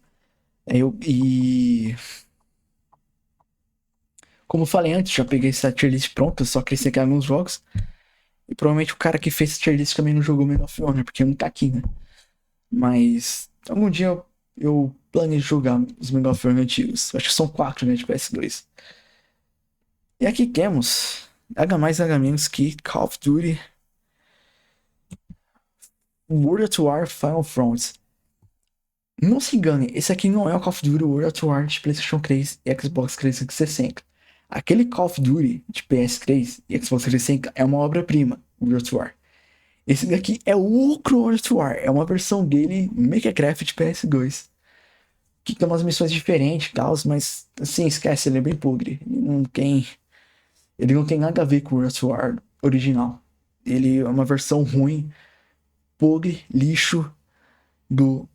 Como eu falei antes, já peguei essa tier list pronta, só acrescentei alguns jogos. E provavelmente o cara que fez essa tier list também não jogou Medal of Honor, porque não tá aqui, né? Mas algum dia eu planejo jogar os Medal of Honor antigos. Acho que são 4, né, de PS2. E aqui temos nada mais nada menos que Call of Duty World at War Final Front. Não se engane, esse aqui não é o Call of Duty World at War de PlayStation 3 e Xbox 360. Aquele Call of Duty de PS3 e Xbox 360 é uma obra-prima, World at War. Esse daqui é o World at War, é uma versão dele Makercraft de PS2. Que tem umas missões diferentes e tal, mas assim, esquece, ele é bem podre. Ele não tem nada a ver com o World at War original. Ele é uma versão ruim, podre, lixo do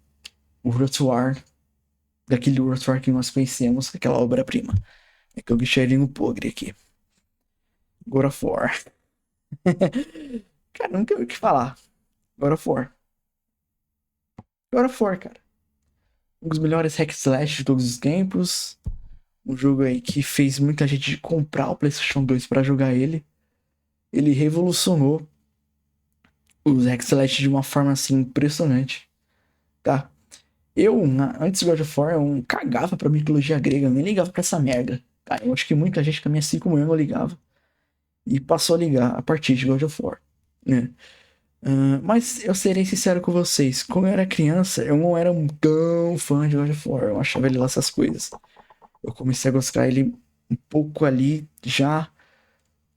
World at War, daquele World at War que nós conhecemos, aquela obra-prima. É que eu deixei ele no podre aqui. God of War. Cara, não tem o que falar. God of War. God of War, cara. Um dos melhores hack slash de todos os tempos. Um jogo aí que fez muita gente comprar o PlayStation 2 pra jogar ele. Ele revolucionou os hack slash de uma forma assim impressionante, tá? Antes do God of War, eu cagava pra mitologia grega, eu nem ligava pra essa merda. Tá? Eu acho que muita gente também, assim como eu, não ligava. E passou a ligar a partir de God of War. né? Mas eu serei sincero com vocês, quando eu era criança, eu não era tão fã de God of War, eu achava ele lá essas coisas. Eu comecei a gostar ele um pouco ali, já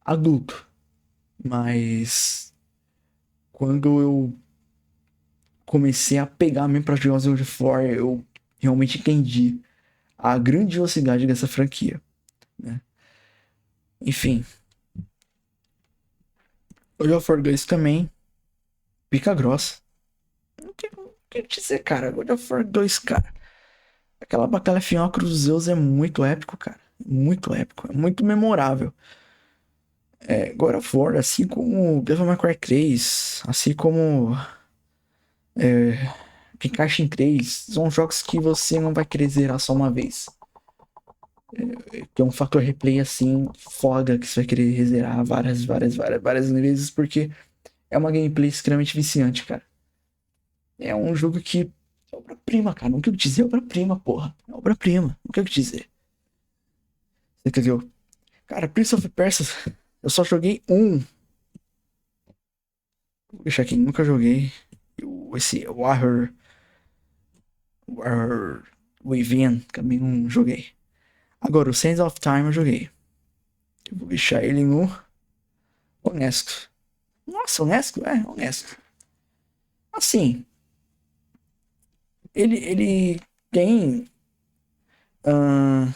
adulto. Mas quando eu comecei a pegar mesmo pra jogar God of War, eu realmente entendi a grandiosidade dessa franquia, né? Enfim, God of War 2 também, pica grossa. O que dizer, cara? God of War 2, cara. Aquela batalha final com os Zeus é muito épico, cara. Muito épico, é muito memorável. God of War, assim como Devil May Cry 3, assim como Tenkaichi 3, são jogos que você não vai querer zerar só uma vez. Tem um fator replay assim, foda, que você vai querer rezerar várias vezes, porque é uma gameplay extremamente viciante, cara. É um jogo que é obra-prima, cara. Não quero dizer obra-prima, porra. É obra-prima. Não quero dizer. Você entendeu? Cara, Prince of Persia, eu só joguei um. Vou deixar aqui, nunca joguei. Esse Warrior Within, também não joguei. Agora, o Sands of Time eu joguei. Eu vou deixar ele no honesto. Nossa, honesto? É, honesto. Assim, ele tem. ahn,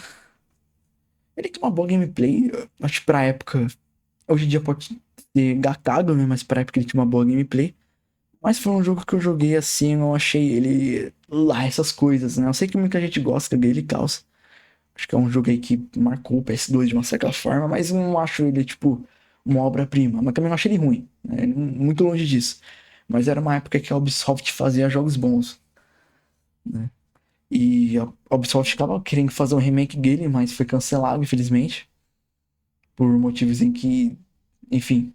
ele tem uma boa gameplay. Eu acho que pra época. Hoje em dia pode ser gatado, né? Mas pra época ele tinha uma boa gameplay. Mas foi um jogo que eu joguei assim, eu não achei ele lá essas coisas, né? Eu sei que muita gente gosta dele e tal. Acho que é um jogo aí que marcou o PS2 de uma certa forma, mas eu não acho ele, tipo, uma obra-prima. Mas também não acho ele ruim, né? Muito longe disso. Mas era uma época que a Ubisoft fazia jogos bons, né? E a Ubisoft estava querendo fazer um remake dele, mas foi cancelado, infelizmente. Por motivos em que, enfim,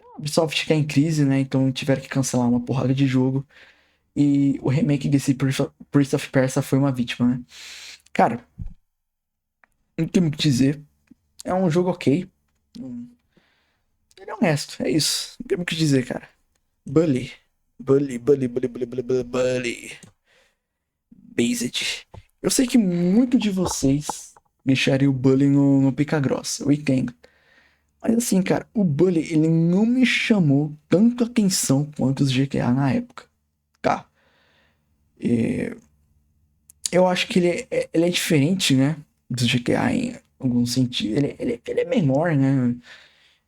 a Ubisoft está em crise, né? Então tiveram que cancelar uma porrada de jogo. E o remake desse Prince of Persia foi uma vítima, né? Cara, não tem muito o que dizer. É um jogo ok. Ele é honesto, é isso. Não tem muito o que dizer, cara. Bully. Bully. Based. Eu sei que muito de vocês deixariam o Bully no pica grossa. Eu entendo. Mas assim, cara, o Bully, ele não me chamou tanto atenção quanto os GTA na época. Tá? É, eu acho que ele é diferente, né? Dos GTA em algum sentido. Ele é menor, né?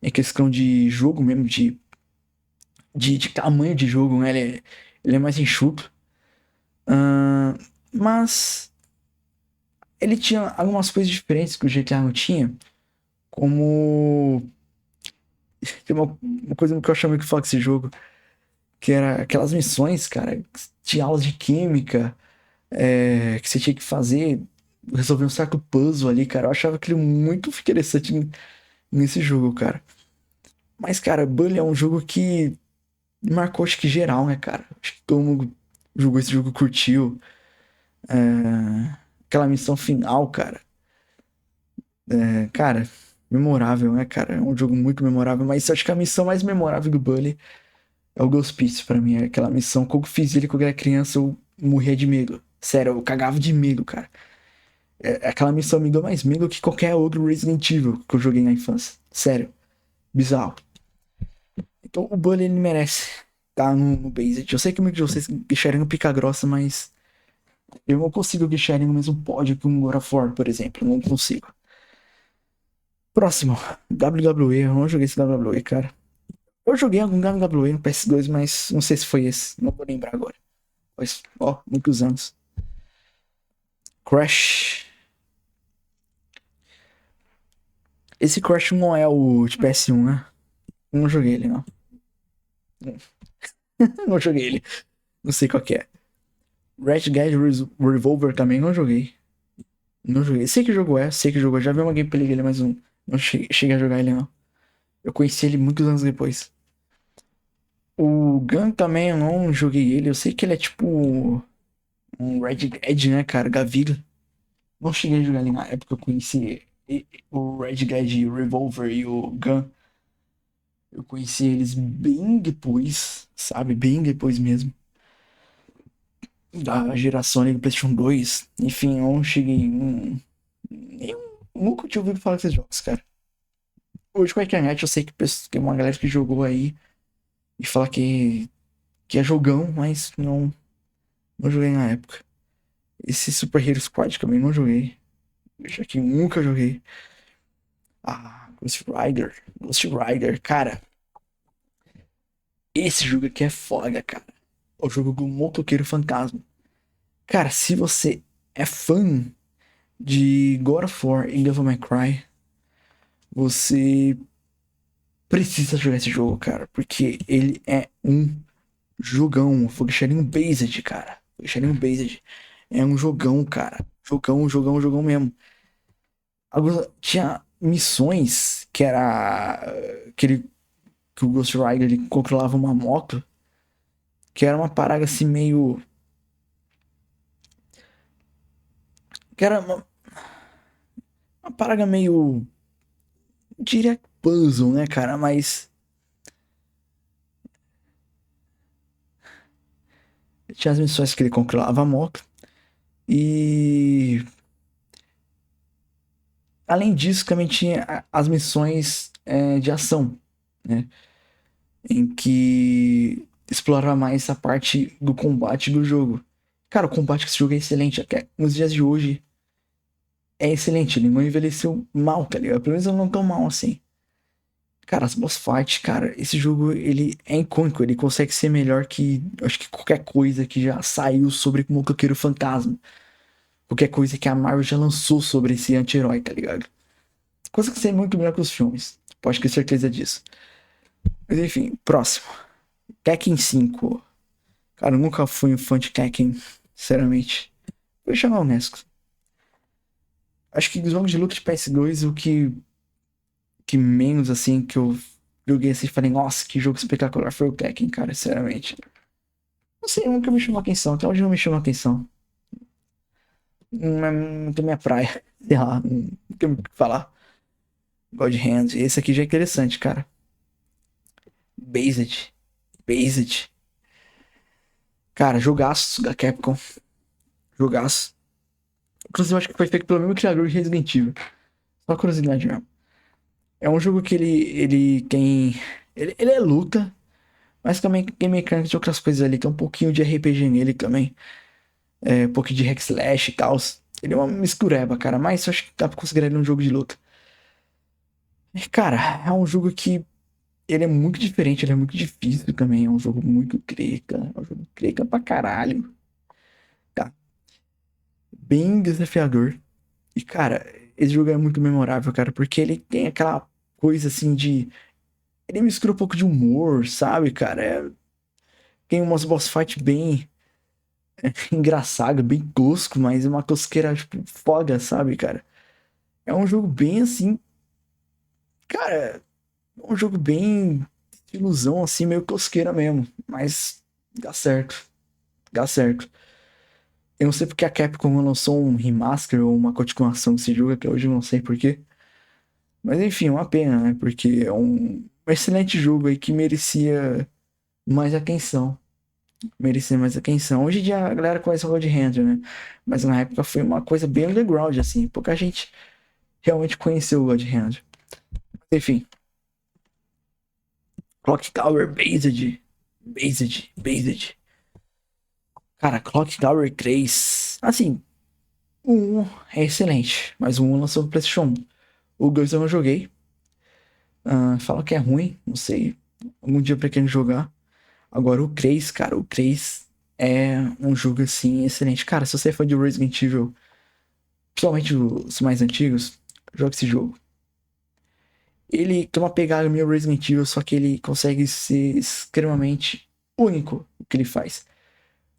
É questão de jogo mesmo, de tamanho de jogo, né? Ele é mais enxuto. Ahn, mas ele tinha algumas coisas diferentes que o GTA não tinha. Como. Tem uma coisa que eu achava que falar desse jogo. Que era aquelas missões, cara. Tinha aulas de química. Que você tinha que fazer. Resolver um certo puzzle ali, cara. Eu achava aquilo muito interessante nesse jogo, cara. Mas, cara, Bully é um jogo que marcou, acho que geral, né, cara? Acho que todo mundo jogou esse jogo, curtiu. Aquela missão final, cara. Cara, memorável, né, cara? É um jogo muito memorável. Mas acho que a missão mais memorável do Bully é o Ghost Piece pra mim. É aquela missão. Quando eu fiz ele quando eu era criança, eu morria de medo. Sério, eu cagava de medo, cara. Aquela missão me deu mais medo que qualquer outro Resident Evil que eu joguei na infância. Sério, bizarro. Então o Bully ele merece tá no Based. Eu sei que muitos de vocês deixariam no pica grossa, mas eu não consigo deixar ele no mesmo pódio que um God of War, por exemplo. Não consigo. Próximo, WWE. Eu não joguei esse WWE, cara. Eu joguei algum WWE no PS2, mas não sei se foi esse. Não vou lembrar agora. Mas, ó, muitos anos. Crash. Esse Crash não é o de PS1, né? Não joguei ele, não. Não joguei ele. Não sei qual que é. Red Dead Revolver também não joguei. Não joguei. Sei que jogo é, sei que jogo é. Já vi uma gameplay dele, mas não cheguei a jogar ele, não. Eu conheci ele muitos anos depois. O Gun também eu não joguei ele. Eu sei que ele é tipo um Red Dead, né, cara? Gaviga. Não cheguei a jogar ele na época. Eu conheci o Red Dead Revolver e o Gun. Eu conheci eles bem depois, sabe? Bem depois mesmo. Da geração ali do PlayStation 2. Enfim, eu não cheguei. Nunca tinha ouvido falar desses jogos, cara. Hoje com a internet eu sei que tem uma galera que jogou aí e fala que é jogão, mas não joguei na época. Esse Super Hero Squad também não joguei. Já que nunca joguei. Ah, Ghost Rider. Ghost Rider, cara. Esse jogo aqui é foda, cara. O jogo do Motoqueiro Fantasma. Cara, se você é fã de God of War e Devil May Cry, você precisa jogar esse jogo, cara. Porque ele é um jogão. Fogueirinho Based, cara. Fogueirinho Based. É um jogão, cara. Jogão, jogão, jogão mesmo. Tinha missões que era que o Ghost Rider ele controlava uma moto, que era uma parada assim meio que era uma parada meio diria puzzle, né, cara, mas tinha as missões que ele controlava a moto e além disso também tinha as missões de ação, né, em que explorava mais essa parte do combate do jogo. Cara, o combate desse jogo é excelente, até nos dias de hoje é excelente, ele não envelheceu mal, tá ligado? Pelo menos não tão mal assim. Cara, as boss fights, cara, esse jogo ele é icônico, ele consegue ser melhor que acho que qualquer coisa que já saiu sobre o Motoqueiro Fantasma. Qualquer coisa que a Marvel já lançou sobre esse anti-herói, tá ligado? Consegue ser muito melhor que os filmes, pode ter certeza disso. Mas enfim, próximo. Tekken 5. Cara, eu nunca fui um fã de Tekken, sinceramente. Vou chamar honesto. Acho que dos jogos de luta de PS2, que menos assim que eu joguei assim e falei, nossa, que jogo espetacular foi o Tekken, cara, sinceramente. Não sei, nunca me chamou atenção, até hoje não me chamou atenção. Não é muito minha praia, sei lá, não tem muito o que falar. God Hand, esse aqui já é interessante, cara. Based, Based. Cara, jogaço da Capcom, jogaço. Inclusive, eu acho que foi feito pelo mesmo criador de Resident Evil. Só curiosidade mesmo. É um jogo que ele tem. Ele é luta, mas também tem mecânicas de outras coisas ali. Tem um pouquinho de RPG nele também. Um pouquinho de hack slash e tal. Ele é uma mistureba, cara. Mas eu acho que dá pra considerar ele um jogo de luta. Cara, é um jogo que ele é muito diferente, ele é muito difícil também. É um jogo muito creca. É um jogo creca pra caralho. Tá? Bem desafiador. E, cara, esse jogo é muito memorável, cara, porque ele tem aquela coisa assim de. Ele mistura um pouco de humor, sabe, cara? Tem umas boss fight bem engraçado, bem tosco, mas é uma tosqueira, tipo, foda, sabe, cara? É um jogo bem assim. Cara, é um jogo bem ilusão, assim, meio tosqueira mesmo. Mas dá certo. Dá certo. Eu não sei porque a Capcom lançou um remaster ou uma continuação desse jogo, até hoje eu não sei porquê. Mas enfim, uma pena, né? Porque é um excelente jogo aí que merecia mais atenção. Merecia mais atenção. Hoje em dia a galera conhece o God Hand, né? Mas na época foi uma coisa bem underground, assim. Pouca gente realmente conheceu o God Hand. Enfim, Clock Tower Based. Based. Cara, Clock Tower 3. Assim, o 1 é excelente, mas o 1 lançou no PlayStation 1. O 2 eu não joguei. Fala que é ruim, não sei. Algum dia eu pretendo jogar. Agora o 3, cara, o 3 é um jogo assim excelente. Cara, se você é fã de Resident Evil, principalmente os mais antigos, joga esse jogo. Ele tem uma pegada meio Resident Evil, só que ele consegue ser extremamente único o que ele faz.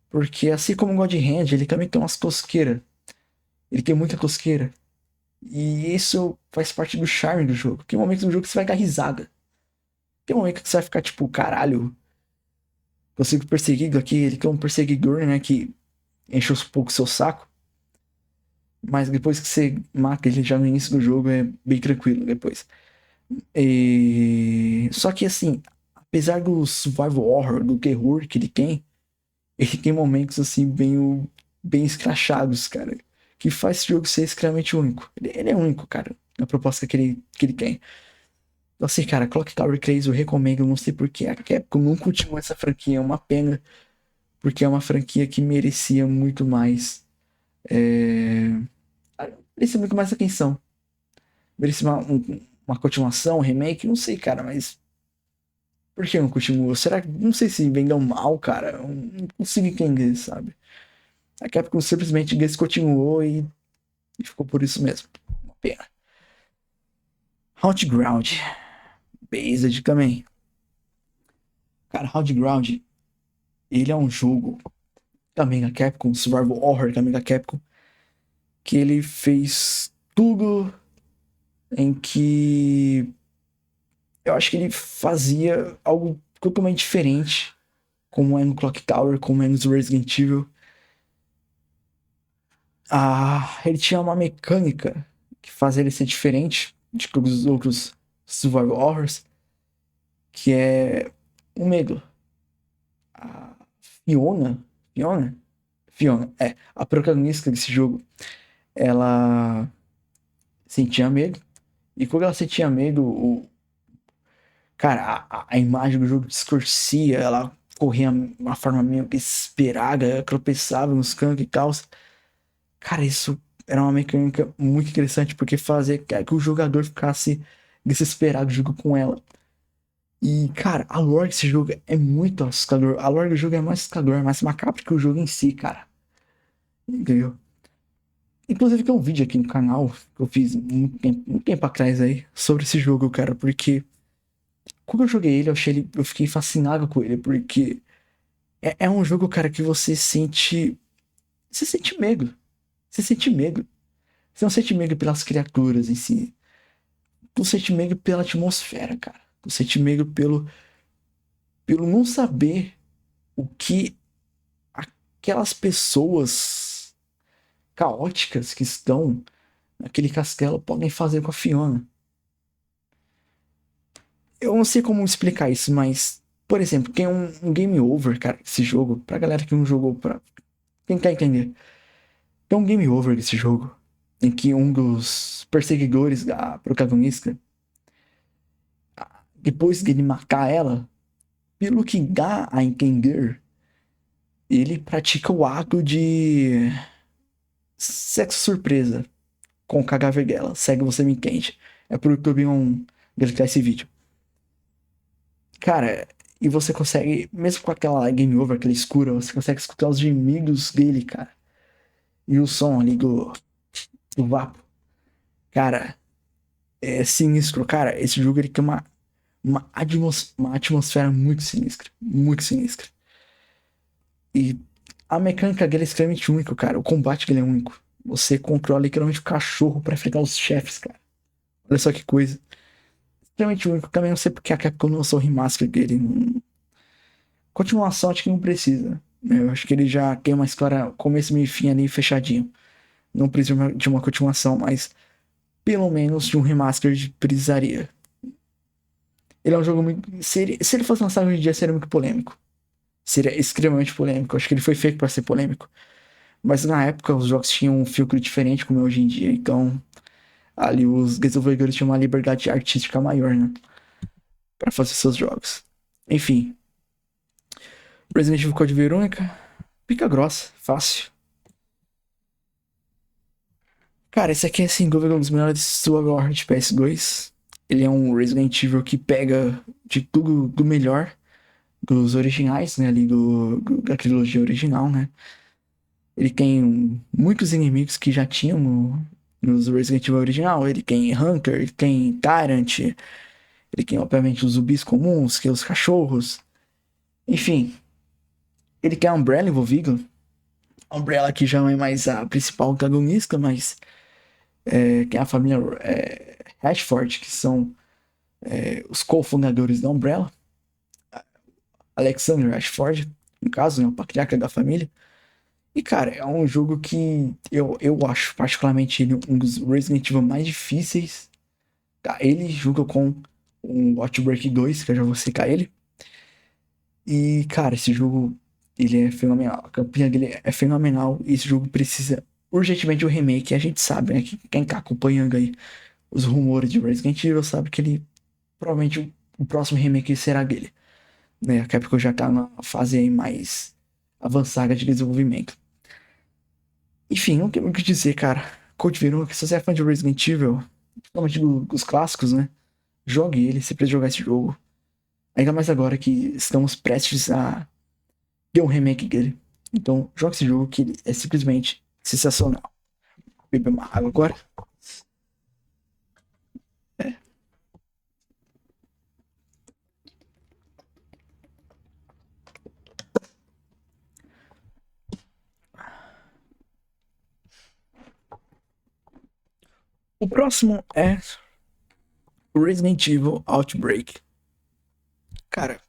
Porque assim como o God Hand, ele também tem umas tosqueiras. Ele tem muita tosqueira. E isso faz parte do charme do jogo. Tem momentos no jogo que você vai dar risada. Tem momento que você vai ficar tipo, caralho, consigo perseguido aqui. Ele tem um perseguidor, né, que enche um pouco o seu saco. Mas depois que você mata ele já no início do jogo, é bem tranquilo depois. Só que assim, apesar do survival horror, do terror que ele tem momentos assim bem escrachados, cara. Que faz esse jogo ser extremamente único. Ele é único, cara, na proposta que ele tem. Então, assim, cara, Clock Tower 3 eu recomendo, não sei porquê. A Capcom não continuou essa franquia, é uma pena, porque é uma franquia que merecia muito mais. É... Merecia muito mais atenção. Merecia uma continuação, um remake, não sei, cara, mas por que não continuou? Será que. Não sei se vendeu mal, cara. Eu não consigo entender, sabe? A Capcom simplesmente descontinuou e ficou por isso mesmo. Uma pena. Haunted Ground. Based também. Cara, Haunted Ground, ele é um jogo também da Capcom, Survival Horror também da Capcom, que ele fez tudo em que eu acho que ele fazia algo totalmente diferente, como é no Clock Tower, como é no Resident Evil. Ele tinha uma mecânica que fazia ele ser diferente de todos os outros Survival Horrors, que é o medo. A Fiona, Fiona? Fiona, a protagonista desse jogo, ela sentia medo, e quando ela sentia medo, cara, a imagem do jogo distorcia, ela corria de uma forma meio desesperada, tropeçava nos cantos e tal. Cara, isso era uma mecânica muito interessante, porque fazia que o jogador ficasse desesperado junto com ela. E, cara, a lore desse jogo é muito assustador. A lore do jogo é mais assustador, é mais macabro que o jogo em si, cara. Entendeu? Inclusive tem um vídeo aqui no canal que eu fiz muito tempo atrás aí sobre esse jogo, cara, porque quando eu joguei ele, eu fiquei fascinado com ele, porque é um jogo, cara, que você sente medo. Você sente medo. Você não sente medo pelas criaturas em si. Tu sente medo pela atmosfera, cara. Tu sente medo pelo não saber o que aquelas pessoas caóticas que estão naquele castelo podem fazer com a Fiona. Eu não sei como explicar isso, mas, por exemplo, tem um game over, cara, esse jogo, pra galera que não jogou, pra tentar entender. Tem um game over desse jogo, em que um dos perseguidores da protagonista, depois de ele matar ela, pelo que dá a entender, ele pratica o ato de sexo surpresa com o cadáver dela. Segue você me entende. É pro YouTube deletar esse vídeo. Cara, e você consegue, mesmo com aquela game over, aquela escura, você consegue escutar os gemidos dele, cara. E o som ali do vapo. Cara, é sinistro. Cara, esse jogo ele tem uma atmosfera muito sinistra. Muito sinistra. E a mecânica dele é extremamente única, cara. O combate dele é único. Você controla literalmente o cachorro pra enfrentar os chefes, cara. Olha só que coisa. Extremamente único. Também não sei porque a Capcom não lançou o remaster dele. Continuação acho que não precisa. Eu acho que ele já tem uma história começo, meio e fim ali fechadinho. Não precisa de uma continuação, mas pelo menos de um remaster precisaria. Ele é um jogo muito. Se ele fosse lançado hoje em dia, seria muito polêmico. Seria extremamente polêmico. Acho que ele foi feito para ser polêmico. Mas na época os jogos tinham um filtro diferente como é hoje em dia. Então, ali os desenvolvedores tinham uma liberdade artística maior, né? Pra fazer seus jogos. Enfim. Resident Evil Code Verônica. Pica grossa, fácil. Cara, esse aqui é sem dúvida um dos melhores survival horror de PS2. Ele é um Resident Evil que pega de tudo do melhor dos originais, né? Ali da trilogia original, né? Ele tem muitos inimigos que já tinham nos Resident Evil original. Ele tem Hunter, ele tem Tyrant, ele tem, obviamente, os zumbis comuns, que é os cachorros. Enfim, ele tem a Umbrella envolvido. A Umbrella que já não é mais a principal antagonista, mas tem a família Rashford, que são os cofundadores da Umbrella. Alexander Rashford, no caso, né, o patriarca da família. E, cara, é um jogo que eu acho particularmente ele um dos Resident Evil mais difíceis Ele junto com o Outbreak 2, que eu já vou citar ele. E, cara, esse jogo, ele é fenomenal. A campanha dele é fenomenal. E esse jogo precisa urgentemente de um remake. A gente sabe, né? Que quem tá acompanhando aí os rumores de Resident Evil sabe que ele, provavelmente, o próximo remake será dele. Né? A Capcom já tá na fase aí mais avançada de desenvolvimento. Enfim, não tem muito o que dizer, cara. Code Veronica, se você é fã de Resident Evil, principalmente dos clássicos, né? Jogue ele, você precisa jogar esse jogo. Ainda mais agora que estamos prestes a ter um remake dele. Então, jogue esse jogo que ele é simplesmente sensacional. Bebe uma água agora. É. O próximo é Resident Evil Outbreak. Cara,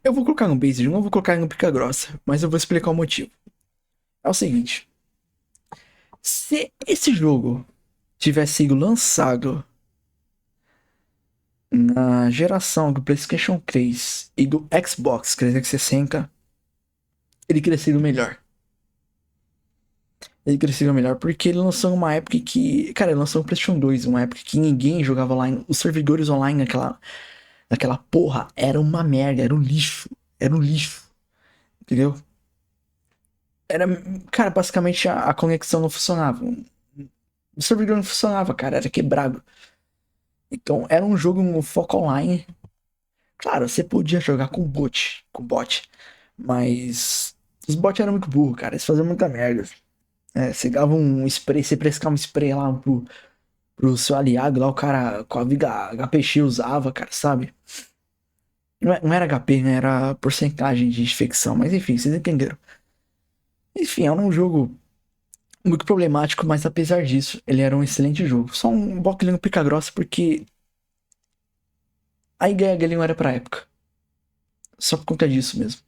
eu vou colocar no base, não vou colocar no pica grossa, mas eu vou explicar o motivo. É o seguinte, se esse jogo tivesse sido lançado na geração do PlayStation 3 e do Xbox 360, ele cresceria melhor. Ele cresceria melhor porque ele lançou uma época que. Cara, ele lançou o PlayStation 2, uma época que ninguém jogava online. Os servidores online naquela porra era uma merda, era um lixo. Era um lixo. Entendeu? Era. Cara, basicamente a conexão não funcionava. O servidor não funcionava, cara, era quebrado. Então era um jogo no foco online. Claro, você podia jogar com bot, mas os bots eram muito burros, cara, eles faziam muita merda. É, você dava um spray, você prescava um spray lá pro seu aliado, lá o cara com a vida HPX usava, cara, sabe? Não era HP, né? Era porcentagem de infecção, mas enfim, vocês entenderam. Enfim, era um jogo muito problemático, mas apesar disso, ele era um excelente jogo. Só um boquelinho pica grossa porque a ideia dele não era pra época. Só por conta disso mesmo.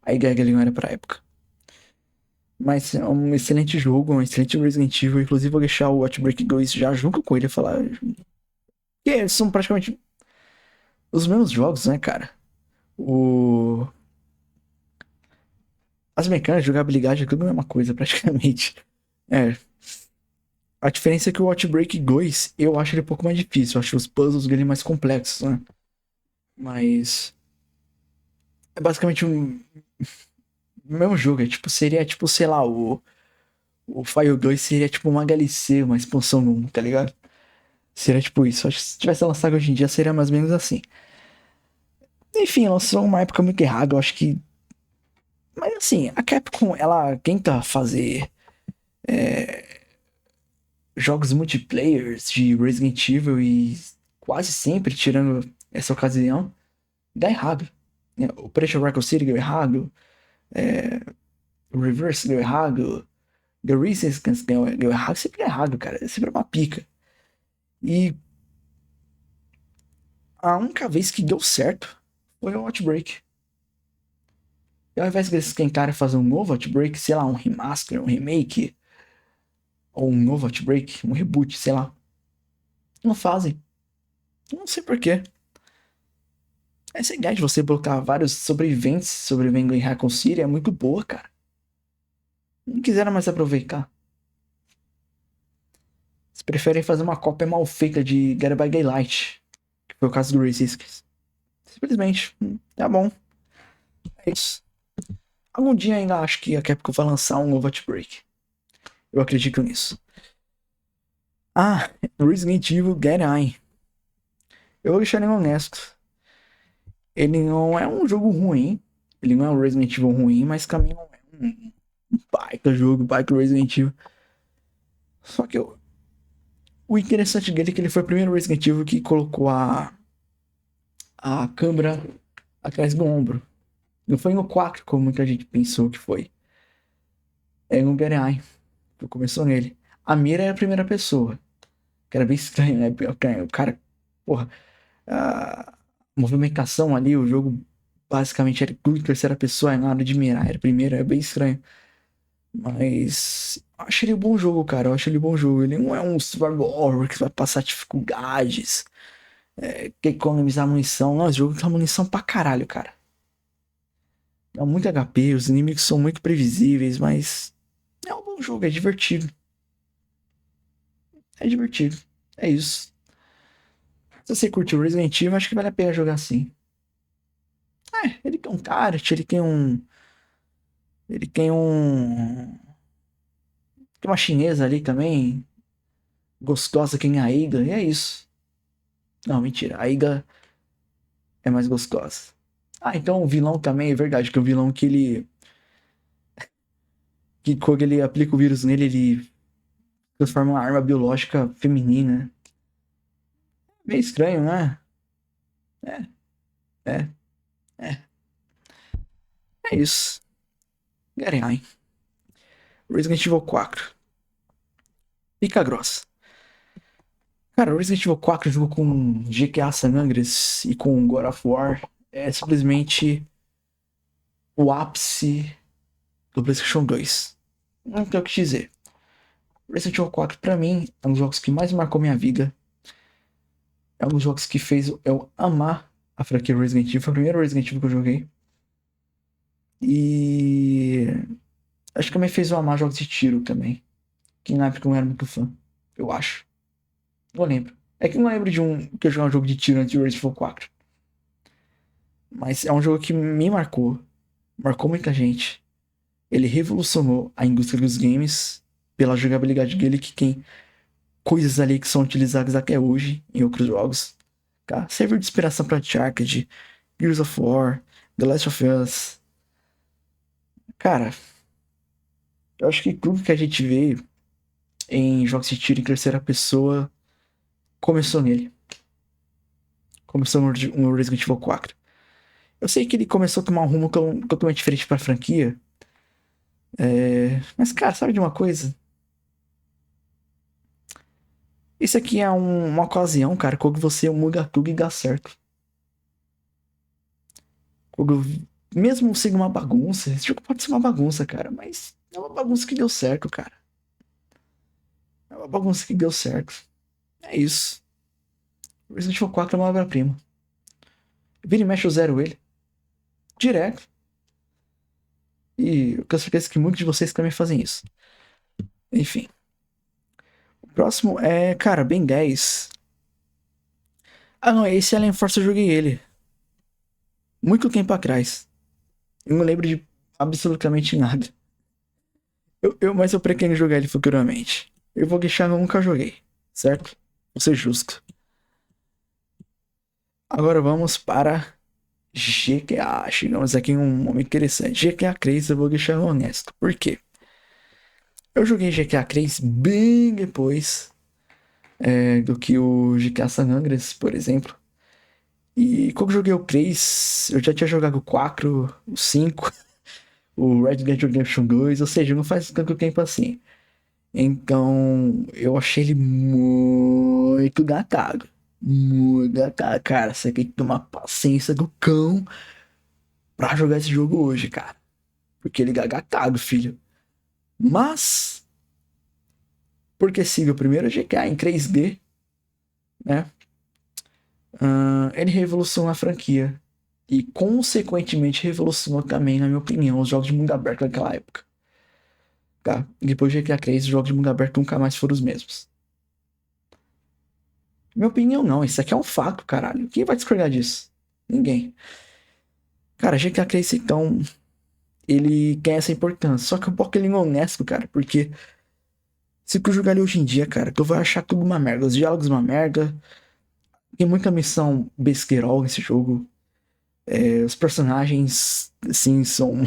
A ideia dele não era pra época. Mas é um excelente jogo, um excelente Resident Evil. Inclusive, vou deixar o Outbreak 2 já junto com ele falar. Que são praticamente os mesmos jogos, né, cara? O... As mecânicas, jogabilidade, é tudo a mesma coisa, praticamente. É. A diferença é que o Outbreak 2, eu acho ele um pouco mais difícil. Eu acho os puzzles dele mais complexos, né? Mas. É basicamente um. O mesmo jogo. É tipo, seria tipo, sei lá, o Fire 2 seria tipo uma DLC, uma expansão no 1, tá ligado? Seria tipo isso. Acho que se tivesse lançado hoje em dia seria mais ou menos assim. Enfim, lançou uma época muito errada, eu acho que. Mas assim, a Capcom, ela tenta fazer jogos multiplayers de Resident Evil e quase sempre, tirando essa ocasião, dá errado. Né? O Operation Raccoon City deu errado, o Reverse deu errado, The Resistance deu errado, sempre deu errado, cara. É sempre uma pica. E a única vez que deu certo foi o Outbreak. E ao invés de eles tentarem fazer um novo Outbreak, sei lá, um remaster, um remake, ou um novo Outbreak, um reboot, sei lá, não fazem. Não sei porquê. Essa ideia de você bloquear vários sobreviventes sobrevivendo em Raccoon City é muito boa, cara. Não quiseram mais aproveitar. Eles preferem fazer uma cópia mal feita de Get by Daylight, que foi o caso do Resistance. Simplesmente, tá bom. É isso. Algum dia ainda acho que a Capcom vai lançar um novo Outbreak. Eu acredito nisso. Ah, Resident Evil Dead Eye. Eu vou deixar ele honesto. Ele não é um jogo ruim. Ele não é um Resident Evil ruim, mas também não é um baita jogo, baita Resident Evil. Só que o interessante dele é que ele foi o primeiro Resident Evil que colocou a câmera atrás do ombro. Não foi no 4 como muita gente pensou que foi. É no Dead Eye. Começou nele. A mira era a primeira pessoa. Que era bem estranho, né? O cara, porra, a movimentação ali, o jogo basicamente era tudo em terceira pessoa, é nada de mirar, era primeiro, é bem estranho. Mas acho ele um bom jogo, cara. Eu acho ele um bom jogo. Ele não é um survival horror que vai passar dificuldades, quer economizar munição. Não, esse jogo tem munição pra caralho, cara. Dá muito HP, os inimigos são muito previsíveis, mas é um bom jogo, é divertido. É divertido. É isso. Se você curtiu Resident Evil, acho que vale a pena jogar assim. Ele tem um kart, ele tem um. Ele tem um. Tem uma chinesa ali também, gostosa que nem a Iga, e é isso. Não, mentira, a Iga é mais gostosa. Ah, então o vilão também, é verdade, que o vilão que ele. Que quando ele aplica o vírus nele, ele transforma uma arma biológica feminina. Meio estranho, né? É, é, é. É isso. Garen, Resident Evil 4. Pica grossa. Cara, Resident Evil 4 jogo com GTA San Andreas e com God of War é simplesmente o ápice do PlayStation 2. Não tenho o que dizer. Resident Evil 4 pra mim é um dos jogos que mais marcou minha vida. É um dos jogos que fez eu amar a franquia Resident Evil. Foi o primeiro Resident Evil que eu joguei. E acho que também fez eu amar jogos de tiro também. Que na época eu não era muito fã. Eu acho. Não lembro. É que eu não lembro de um que eu joguei um jogo de tiro antes de Resident Evil 4. Mas é um jogo que me marcou. Marcou muita gente. Ele revolucionou a indústria dos games pela jogabilidade dele, que tem coisas ali que são utilizadas até hoje em outros jogos. Tá? Serviu de inspiração para Uncharted, Gears of War, The Last of Us. Cara, eu acho que tudo que a gente vê em jogos de tiro em terceira pessoa começou nele. Começou no Resident Evil 4. Eu sei que ele começou a tomar um rumo totalmente diferente pra franquia. Mas, cara, sabe de uma coisa? Isso aqui é uma ocasião, cara, quando você muda tudo e dá certo. Quando, mesmo sendo uma bagunça, esse jogo pode ser uma bagunça, cara, mas é uma bagunça que deu certo, cara. É uma bagunça que deu certo. É isso. Resident Evil 4 é uma obra-prima. Vira e mexe, eu zero ele. Direto. E eu tenho certeza que muitos de vocês também fazem isso. Enfim. O próximo é, cara, Ben 10. Ah, não, esse Alien Force eu joguei ele. Muito tempo atrás. Eu não lembro de absolutamente nada. Mas eu pretendo jogar ele futuramente. Eu vou deixar, eu nunca joguei. Certo? Vou ser justo. Agora vamos para GTA. Chegamos aqui em um momento interessante. GTA 3 eu vou deixar honesto. Por quê? Eu joguei GTA 3 bem depois do que o GTA San Andreas, por exemplo. E quando eu joguei o 3, eu já tinha jogado o 4, o 5, o Red Dead Redemption 2, ou seja, não faz tanto tempo assim. Então, eu achei ele muito gatado. Muito gatado. Cara, você tem que tomar paciência do cão pra jogar esse jogo hoje, cara. Porque ele é gatado, filho. Mas, porque siga o primeiro GTA em 3D, né? Ele revolucionou a franquia. E, consequentemente, revolucionou também, na minha opinião, os jogos de mundo aberto naquela época. Tá? Depois do GTA 3, os jogos de mundo aberto nunca mais foram os mesmos. Minha opinião, não. Isso aqui é um fato, caralho. Quem vai discordar disso? Ninguém. Cara, GTA 3, então, ele tem essa importância. Só que um pouco ele não é honesto, cara. Porque se tu jogar ele hoje em dia, cara, tu vai achar tudo uma merda. Os diálogos uma merda. Tem muita missão besquerol nesse jogo. Os personagens, assim, são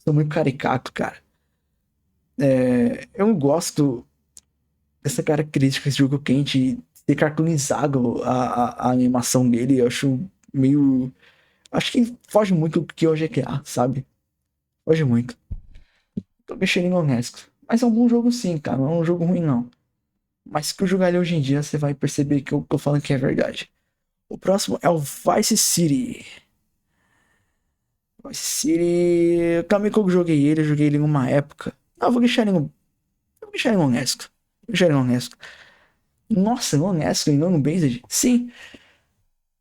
muito caricato, cara. Eu não gosto dessa característica desse jogo quente, ter cartoonizado a animação dele. Eu acho meio. Acho que foge muito do que é o GTA, sabe? Foge muito. Tô deixando honesto. Mas é um bom jogo sim, cara. Não é um jogo ruim, não. Mas se tu jogar ele hoje em dia, você vai perceber que eu tô falando que é verdade. O próximo é o Vice City. Vice City. Também que eu joguei ele numa época Ah, eu vou deixar ele honesto. Vou deixar ele honesto. Nossa, honesto, ganhou no Based? Sim,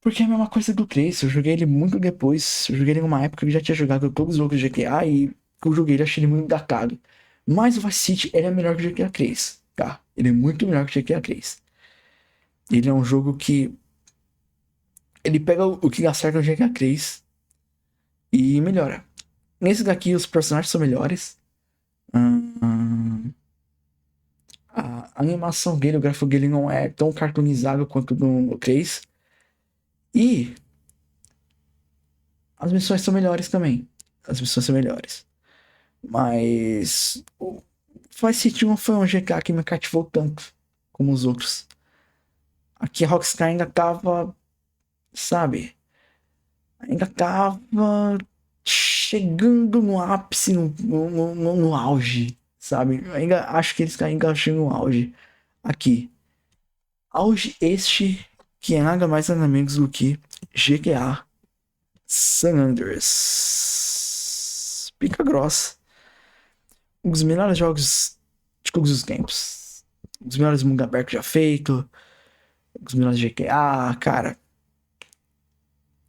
porque é a mesma coisa do 3. Eu joguei ele muito depois. Eu joguei ele numa época que eu já tinha jogado todos os jogos de GTA e eu joguei ele, achei ele muito datado. Mas o Vice City, ele é melhor que o GTA 3, tá? Ele é muito melhor que o GTA 3. Ele é um jogo que ele pega o que acerta no GTA 3 e melhora. Nesse daqui, os personagens são melhores. Hum, a animação dele, o gráfico dele não é tão cartoonizável quanto no 3. E as missões são melhores também. As missões são melhores. Mas o Vice City não foi um GK que me cativou tanto como os outros. Aqui a Rockstar ainda tava, sabe? Ainda tava chegando no ápice, no auge, sabe? Ainda acho que eles ainda chegam no auge aqui. Auge este que é nada mais nada menos do que GTA San Andreas. Pica grossa. Um dos melhores jogos de todos os tempos. Um dos melhores mundo aberto já feito. Um dos melhores GTA. Cara,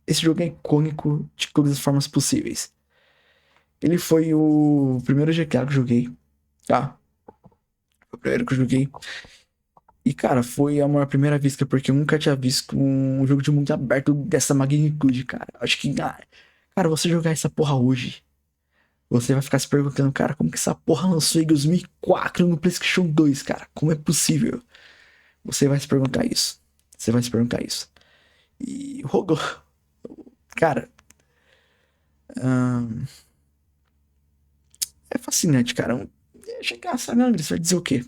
esse jogo é icônico de todas as formas possíveis. Ele foi o primeiro GTA que eu joguei, tá? Foi o primeiro que eu joguei. E, cara, foi a maior primeira vista, porque eu nunca tinha visto um jogo de mundo aberto dessa magnitude, cara. Acho que, cara, você jogar essa porra hoje, você vai ficar se perguntando, cara, como que essa porra lançou em 2004 no PlayStation 2, cara? Como é possível? Você vai se perguntar isso. Você vai se perguntar isso. E rodou. Cara, hum, é fascinante, cara. Chegar a San Andreas vai dizer o quê?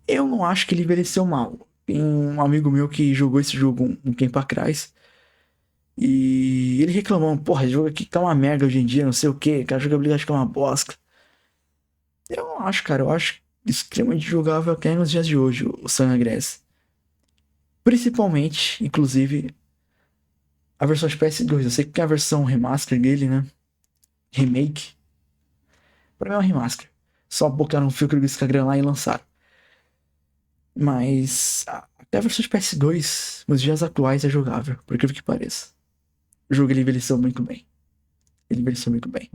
Eu não acho que ele envelheceu mal. Tem um amigo meu que jogou esse jogo um tempo atrás. E ele reclamou, porra, esse jogo aqui tá uma merda hoje em dia, não sei o que, cara, a jogabilidade tá uma bosta. Eu não acho, cara, eu acho extremamente jogável até nos dias de hoje, o San Andreas. Principalmente, inclusive, a versão de PS2. Eu sei que tem a versão remaster dele, né? Remake. Pra mim é um remaster. Só botaram um filtro do Instagram lá e lançaram. Mas até a versão de PS2, nos dias atuais, é jogável, por incrível que pareça. O jogo ele envelheceu muito bem. Ele envelheceu muito bem.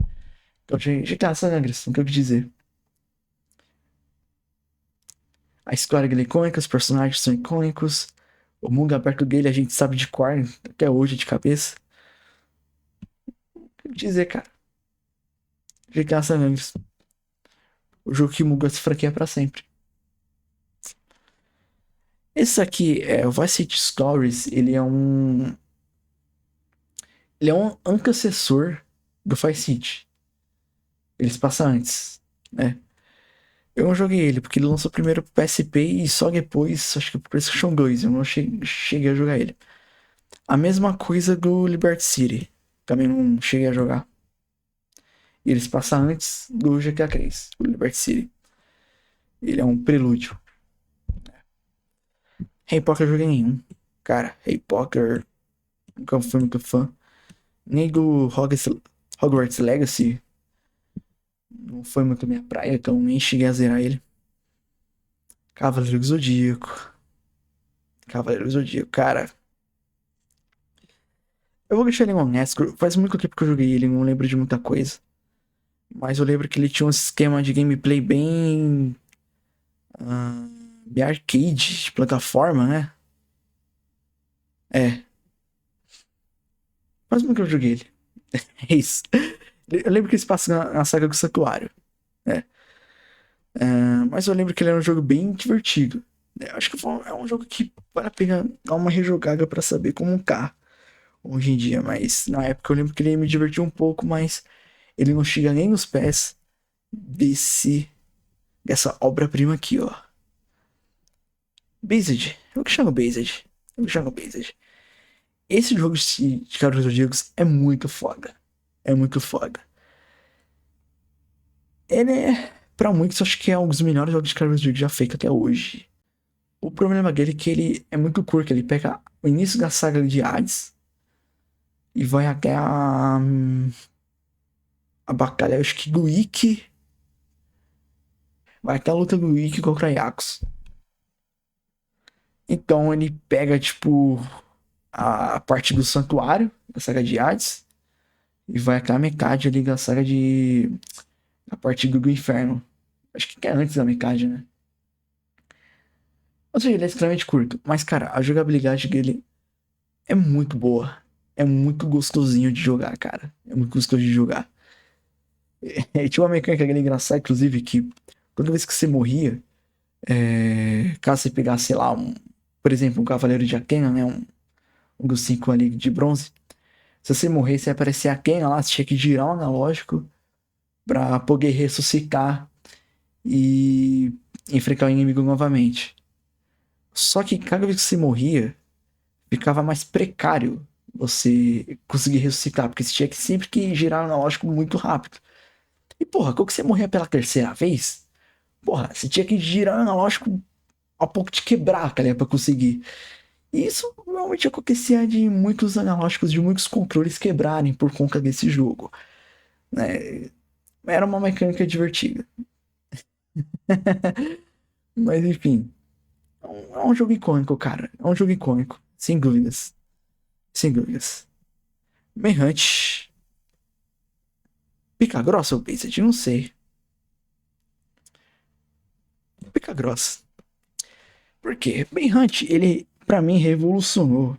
Então, GTA San Andreas, não tenho o que dizer. A história dele é icônica, os personagens são icônicos. O mundo aberto dele a gente sabe de cor até hoje, de cabeça. O que dizer, cara? GTA San Andreas. O jogo que mudou essa franquia pra sempre. Esse aqui, o Vice City Stories, ele é um antecessor do Vice City. Eles passam antes, né? Eu não joguei ele, porque ele lançou primeiro pro PSP e só depois, acho que pro PlayStation 2. Eu não cheguei a jogar ele. A mesma coisa do Liberty City. Também não cheguei a jogar. E eles passam antes do GTA 3, o Liberty City. Ele é um prelúdio. Harry Potter eu joguei nenhum. Cara, Harry Potter nunca fui muito fã. Nem do Hogwarts Legacy. Não foi muito minha praia, então nem cheguei a zerar ele. Cavaleiro do Zodíaco. Cavaleiro do Zodíaco, cara. Eu vou deixar ele honesto. Faz muito tempo que eu joguei ele, não lembro de muita coisa. Mas eu lembro que ele tinha um esquema de gameplay bem. Bem arcade, de plataforma, né? É. Faz muito que eu joguei ele. É isso. Eu lembro que eles passam na saga do Santuário. Né? Mas eu lembro que ele era um jogo bem divertido. Acho que é um jogo que vale a pena dar uma rejogada pra saber como tá hoje em dia. Mas na época eu lembro que ele me divertiu um pouco, mas ele não chega nem nos pés dessa obra-prima aqui, ó. Based. Eu que chamo Based. Eu que chamo Based. Esse jogo de Cavaleiros do Zodíaco é muito foda. É muito foda. Ele é, pra muitos, acho que é um dos melhores jogos de Cavaleiros do Zodíaco já feito até hoje. O problema dele é que ele é muito curto. Ele pega o início da saga de Hades e vai até a batalha, acho que do Ikki. Vai ter a luta do Ikki contra Yakus. Então ele pega, tipo, a parte do santuário, da saga de Hades, e vai até a metade ali da saga de. A parte do inferno. Acho que é antes da metade, né? Ou seja, ele é extremamente curto. Mas, cara, a jogabilidade dele é muito boa. É muito gostosinho de jogar, cara. É muito gostoso de jogar. E tinha uma mecânica ali engraçada, inclusive, que toda vez que você morria, caso você pegasse, sei lá, por exemplo, um Cavaleiro de Athena, né? Um dos 5 ali de bronze. Se você morresse, ia aparecer Athena lá, você tinha que girar o analógico pra poder ressuscitar e enfrentar o inimigo novamente. Só que cada vez que você morria, ficava mais precário você conseguir ressuscitar, porque você tinha que sempre que girar o analógico muito rápido. E porra, quando você morria pela terceira vez, porra, você tinha que girar o analógico a ponto de quebrar, cara, pra conseguir. E isso normalmente acontecia de muitos analógicos, de muitos controles quebrarem por conta desse jogo, né? Era uma mecânica divertida. Mas enfim, é um jogo icônico, cara. É um jogo icônico, sem dúvidas. Sem dúvidas. Manhunt. Pica grossa ou Basic? Não sei. Pica grossa. Por quê? Manhunt, ele, pra mim, revolucionou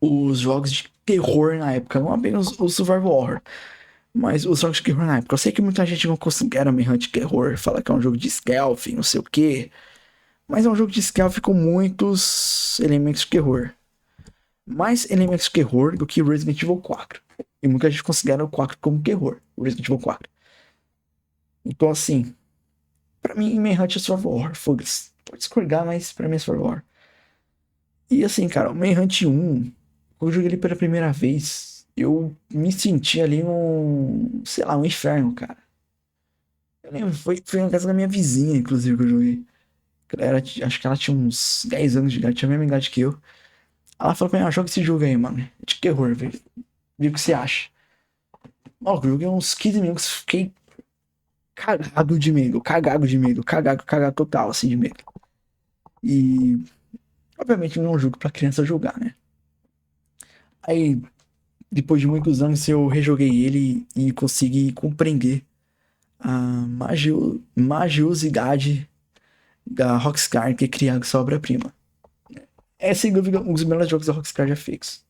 os jogos de terror na época. Não apenas o Survival Horror, mas os jogos de terror na época. Eu sei que muita gente não considera Manhunt terror, fala que é um jogo de stealth, não sei o quê. Mas é um jogo de stealth com muitos elementos de terror. Mais elementos de terror do que Resident Evil 4. E muita gente considera o 4 como terror, o Resident Evil 4. Então, assim, pra mim, Manhunt é Survival Horror, foda-se. Pode discordar, mas pra mim é Survival Horror. E assim, cara, o Manhunt 1, quando eu joguei ele pela primeira vez, eu me senti ali num, sei lá, um inferno, cara. Eu lembro, foi na casa da minha vizinha, inclusive, que eu joguei. Acho que ela tinha uns 10 anos de idade, tinha a mesma idade que eu. Ela falou pra mim, joga esse jogo aí, mano. É de terror, velho. Vê o que você acha. Mano, eu joguei uns 15 minutos, fiquei cagado de medo, cagado de medo, cagado total, assim, de medo. E, obviamente, não é um jogo pra criança jogar, né? Aí, depois de muitos anos, eu rejoguei ele e consegui compreender a magiosidade da Rockstar ter criado essa obra-prima. É, sem dúvida, um dos melhores jogos da Rockstar já feitos.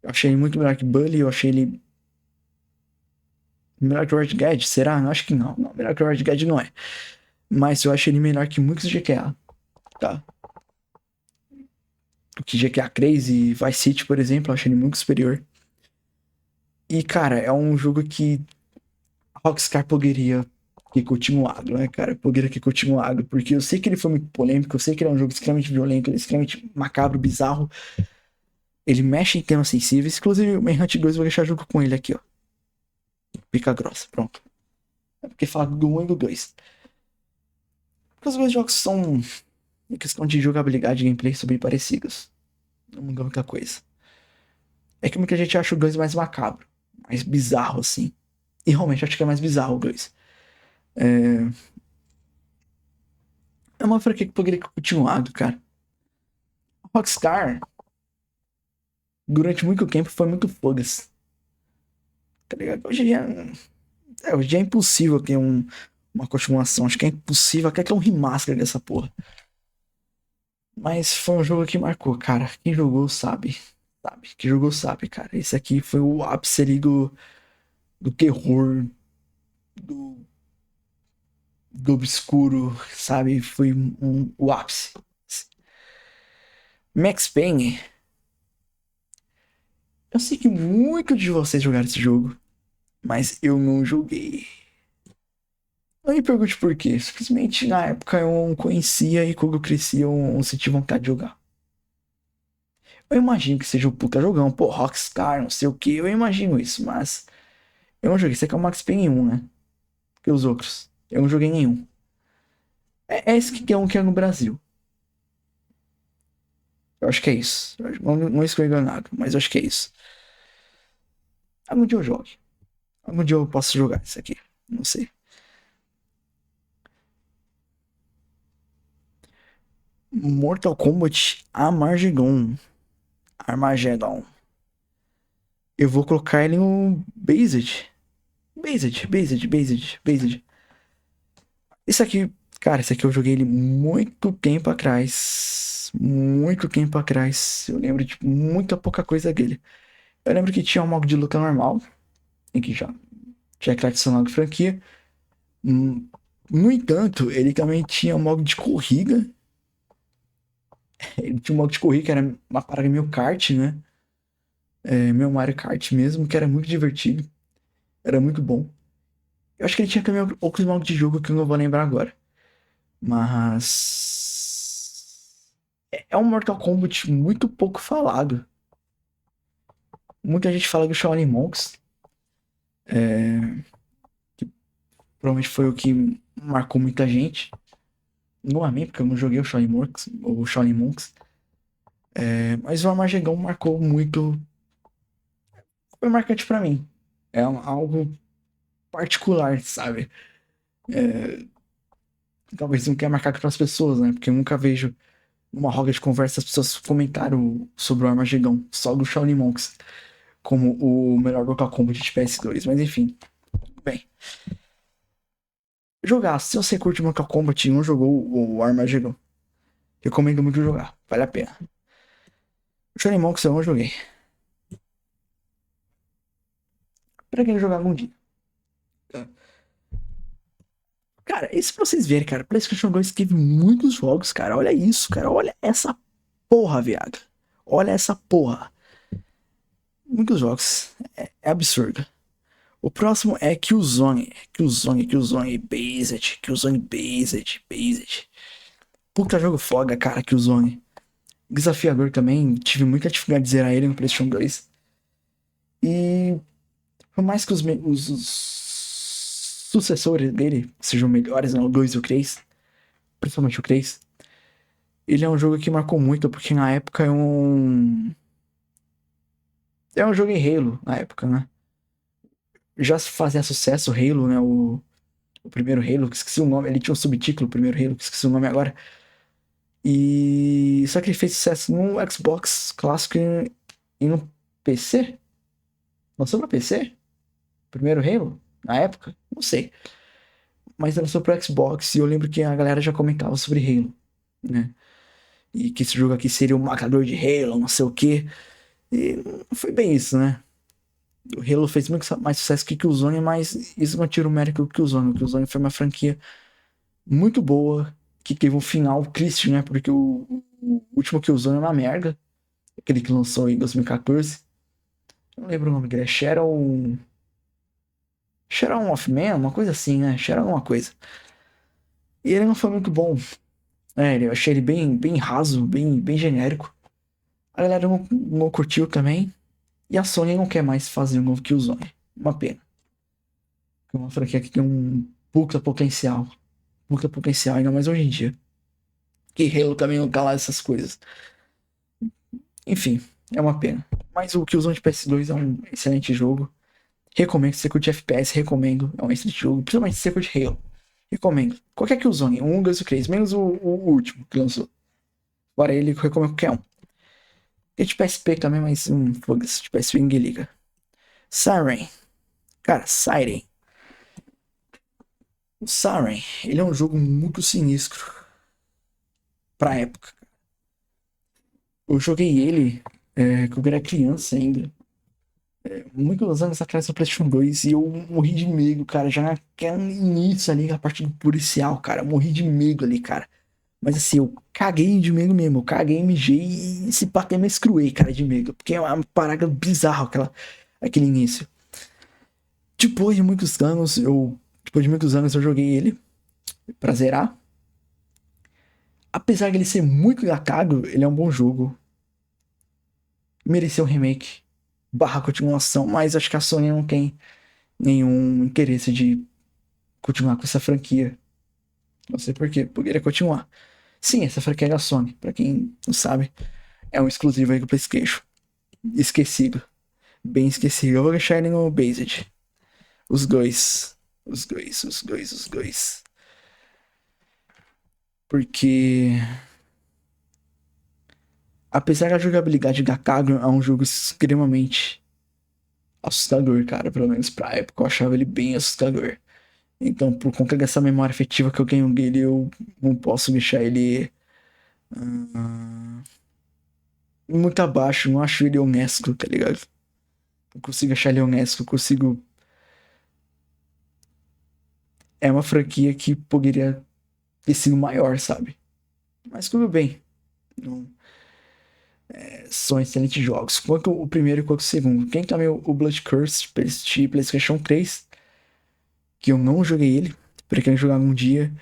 Eu achei ele muito melhor que Bully, eu achei ele melhor que o Red Dead, será? Eu acho que não. Não, melhor que o Red Dead não é. Mas eu achei ele melhor que muitos GTA, tá? O que GTA 3 e Vice City, por exemplo, eu achei ele muito superior. E, cara, é um jogo que a Rockstar poderia ter continuado, né, cara? Poderia ter continuado, porque eu sei que ele foi muito polêmico, eu sei que ele é um jogo extremamente violento, ele é extremamente macabro, bizarro. Ele mexe em temas sensíveis. Inclusive, o Manhunt 2 eu vou deixar junto com ele aqui, ó. Pica grossa, pronto. É porque fala do 1 e do 2. Porque os dois jogos são, em questão de jogabilidade e gameplay, são bem parecidos. Não mudou muita coisa. É que muita gente acha o 2 mais macabro, mais bizarro, assim. E realmente acho que é mais bizarro o 2. É uma franquia que poderia ter continuado, cara. Rockstar, durante muito tempo, foi muito foda-se. Tá ligado? Hoje é impossível ter uma continuação. Acho que é impossível até ter um remaster dessa porra. Mas foi um jogo que marcou, cara. Quem jogou sabe. Sabe. Quem jogou sabe, cara. Esse aqui foi o ápice ali do terror, do, do obscuro, sabe? Foi o ápice. Max Payne. Eu sei que muitos de vocês jogaram esse jogo, mas eu não joguei. Não me pergunte por quê. Simplesmente na época eu não conhecia e quando eu cresci eu não senti vontade de jogar. Eu imagino que seja um puta jogão, pô, Rockstar, não sei o que, eu imagino isso, mas eu não joguei. Esse aqui é o Max Payne 1, né? Que os outros. Eu não joguei nenhum. É esse que é um que é no Brasil. Eu acho que é isso. Não estou enganado, mas eu acho que é isso. Algum dia eu jogue. Algum dia eu posso jogar isso aqui. Não sei. Mortal Kombat Armageddon. Armageddon. Eu vou colocar ele no Based. Based. Isso aqui, cara, esse aqui eu joguei ele muito tempo atrás. Muito tempo atrás. Eu lembro de muita pouca coisa dele. Eu lembro que tinha um modo de luta normal, em que já tinha tradicional de franquia. Hum, No entanto, ele também tinha um modo de corrida. Ele tinha um modo de corrida que era uma parada meio kart, né? Meu Mario Kart mesmo, que era muito divertido. Era muito bom. Eu acho que ele tinha também outros modos de jogo que eu não vou lembrar agora. Mas. É um Mortal Kombat muito pouco falado. Muita gente fala do Shaolin Monks. Que provavelmente foi o que marcou muita gente. Não a mim, porque eu não joguei o Shaolin Monks. O Shaolin Monks. Mas o Armageddon marcou muito. Foi marcante pra mim. Algo particular, sabe? Talvez não quer marcar com outras pessoas, né? Porque eu nunca vejo numa roda de conversa as pessoas comentaram sobre o Armageddon, só do Shaolin Monks, como o melhor Mortal Kombat de PS2. Mas enfim, bem. Jogar, se você curte Mortal Kombat e não jogou o Armageddon, recomendo muito jogar, vale a pena. O Shaolin Monks eu não joguei. Pra quem jogar algum dia. Cara, esse pra vocês verem, cara, PlayStation 2 teve muitos jogos, cara. Olha isso, cara. Olha essa porra, viado. Olha essa porra. Muitos jogos. É absurdo. O próximo é Killzone Based. Puta jogo foda, cara, Killzone. Desafiador também, tive muita dificuldade de zerar ele no PlayStation 2. E por mais que os sucessores dele sejam melhores, né, o 2 e o 3, principalmente o 3, ele é um jogo que marcou muito, porque na época é um jogo em Halo, na época, né? Já fazia sucesso o Halo, né? O primeiro Halo, que esqueci o nome, ele tinha um subtítulo, o primeiro Halo, que esqueci o nome agora. E só que ele fez sucesso no Xbox clássico e no PC? Lançou pra PC? Primeiro Halo? Na época? Não sei. Mas lançou pro Xbox e eu lembro que a galera já comentava sobre Halo, né? E que esse jogo aqui seria o marcador de Halo, não sei o quê. E não foi bem isso, né? O Halo fez muito mais sucesso que o Killzone, mas isso não tira o mérito do Killzone. O Killzone foi uma franquia muito boa, que teve um final triste, né? Porque o último Killzone é uma merda. Aquele que lançou em 2014. Não lembro o nome dele. É Shadow of Man, uma coisa assim, né? Shadow alguma coisa. E ele não foi muito bom. Eu achei ele bem raso, bem genérico. A galera não curtiu também. E a Sony não quer mais fazer um novo Killzone. Uma pena. É uma franquia que tem um puta potencial. Puta potencial, ainda mais hoje em dia. Que Halo também não tá lá essas coisas. Enfim, é uma pena. Mas o Killzone de PS2 é um excelente jogo. Recomendo, se você curte FPS, recomendo. É um excelente jogo, principalmente se você curte Halo. Recomendo. Qualquer Killzone, um, dois ou três, menos o último que lançou. Fora ele, recomendo qualquer um. Tem de PSP também, mas foda-se, de PSP ninguém liga. Siren. Cara, Siren. O Siren, ele é um jogo muito sinistro pra época. Eu joguei ele quando eu era criança ainda. Muitos anos atrás no PlayStation 2 e eu morri de medo, cara. Já naquele início ali, a parte do policial, cara. Eu morri de medo ali, cara. Mas assim, eu caguei de medo mesmo. Eu caguei, mijei e se pá até me escruei, cara, de medo. Porque é uma parada bizarra aquele início. Depois de muitos anos eu joguei ele pra zerar. Apesar de ele ser muito datado, ele é um bom jogo. Mereceu um remake barra continuação, mas acho que a Sony não tem nenhum interesse de continuar com essa franquia. Não sei por quê, poderia continuar. Sim, essa franquia é da Sony, pra quem não sabe, é um exclusivo aí do PlayStation. Esquecido, bem esquecido. Eu vou deixar ele no Based. Os dois. Os dois. Porque, apesar da jogabilidade da Kagura, é um jogo extremamente assustador, cara. Pelo menos pra época eu achava ele bem assustador. Então, por conta dessa memória afetiva que eu tenho dele, eu não posso deixar ele ah, muito abaixo. Não acho ele honesto, tá ligado? Não consigo achar ele honesto. Eu consigo. É uma franquia que poderia ter sido maior, sabe? Mas tudo bem. Não, são excelentes jogos. Quanto o primeiro e quanto o segundo. Tem também o Blood Curse de PlayStation 3, que eu não joguei ele. Pretendo jogar um dia.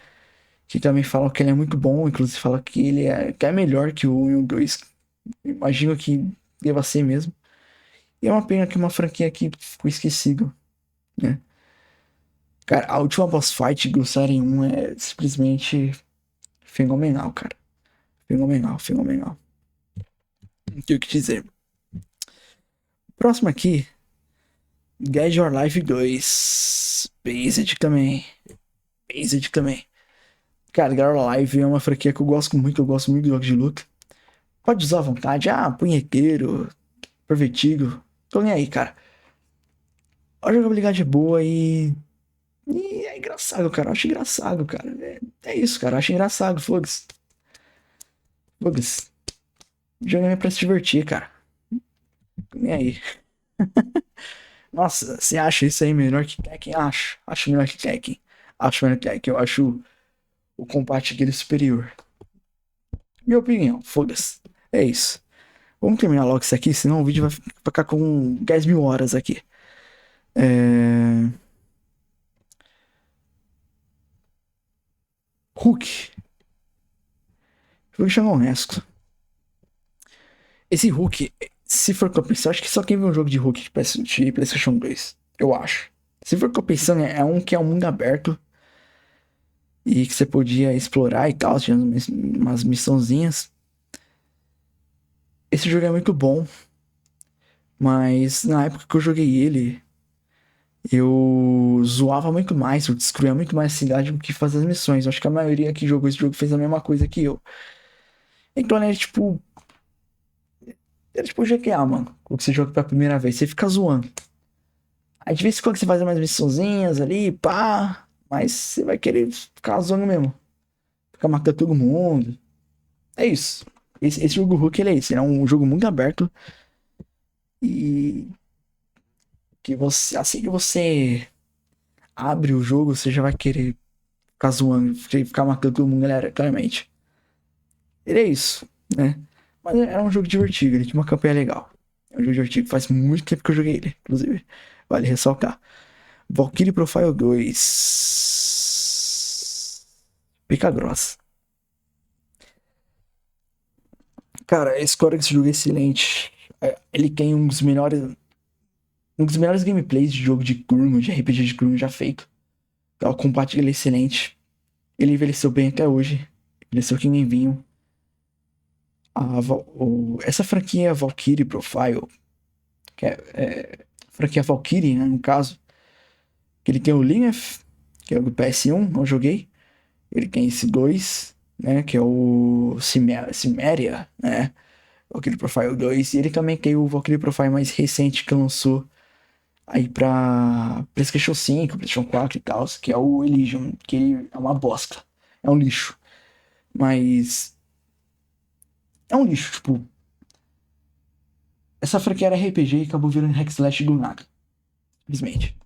Que também falam que ele é muito bom. Inclusive fala que ele é melhor que o 1 e o 2. Imagino que deva ser mesmo. E é uma pena que uma franquia que ficou esquecida, né? Cara, a última boss fight do Siren 1 é simplesmente fenomenal, cara. Fenomenal, fenomenal. Não tenho o que dizer. Próximo aqui, Guide Your Life 2. Based também. Based também. Cara, Guide Your Life é uma franquia que eu gosto muito de jogos de luta. Pode usar à vontade. Ah, punheteiro, pervertido. Tô nem aí, cara. A jogabilidade é boa e é engraçado, cara. Eu acho engraçado, cara. É isso, cara. Eu acho engraçado. Foda-se. Foda-se. Videogame é pra se divertir, cara. Nem aí. Nossa, você acha isso aí melhor que Tekken? Acho. Acho melhor que Tekken. Acho melhor que Tekken. Eu acho o combate dele superior. Minha opinião. Foda-se. É isso. Vamos terminar logo isso aqui, senão o vídeo vai ficar com 10 mil horas aqui. Hulk. Vou deixar honesto. Esse Hulk, se for compensar, acho que só quem viu um jogo de Hulk de PlayStation 2. Eu acho. Se for compensando, é um que é um mundo aberto e que você podia explorar e tal, tinha umas missãozinhas. Esse jogo é muito bom, mas na época que eu joguei ele, eu zoava muito mais, eu destruía muito mais a cidade do que fazer as missões. Eu acho que a maioria que jogou esse jogo fez a mesma coisa que eu. Então era tipo. Era tipo GTA, mano. Quando você joga pela primeira vez, você fica zoando. Aí de vez em quando você faz umas missãozinhas ali, pá. Mas você vai querer ficar zoando mesmo. Ficar matando todo mundo. É isso. Esse jogo Hulk, ele é isso. Ele é um jogo muito aberto. E que você, assim que você abre o jogo, você já vai querer ficar zoando, ficar matando todo mundo, galera, claramente. Ele é isso, né? Mas era um jogo divertido, ele tinha uma campanha legal. É um jogo divertido, faz muito tempo que eu joguei ele, inclusive. Vale ressaltar. Valkyrie Profile 2. Pica grossa. Cara, a história desse jogo é excelente. Ele tem um dos melhores gameplays de jogo de turno, de RPG de turno já feito. O combate dele é excelente. Ele envelheceu bem até hoje. Envelheceu que nem vinho. Essa franquia Valkyrie Profile, que franquia Valkyrie, né, no caso, que ele tem o Linef, que é o do PS1, não joguei. Ele tem esse 2, né, que é o Cimeria, né, Valkyrie Profile 2. E ele também tem o Valkyrie Profile mais recente que lançou aí pra PlayStation 5, PlayStation 4 e tal, que é o Elysium, que é uma bosta. É um lixo. Mas é um lixo, tipo, essa franquia era RPG e acabou virando hack slash do nada. Simplesmente.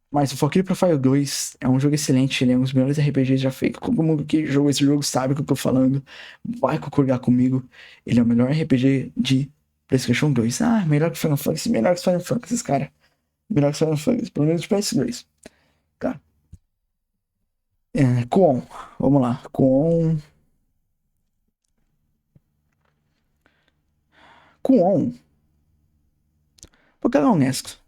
Mas o Valkyrie Profile 2 é um jogo excelente, ele é um dos melhores RPGs já feitos. Todo mundo que jogou esse jogo sabe o que eu tô falando, vai concordar comigo. Ele é o melhor RPG de PlayStation 2. Ah, melhor que Final Fantasy, melhor que Final Fantasy, cara. Melhor que Final Fantasy, pelo menos de PS2. Tá. Kwon, vamos lá. Kwon, vou ser honesto.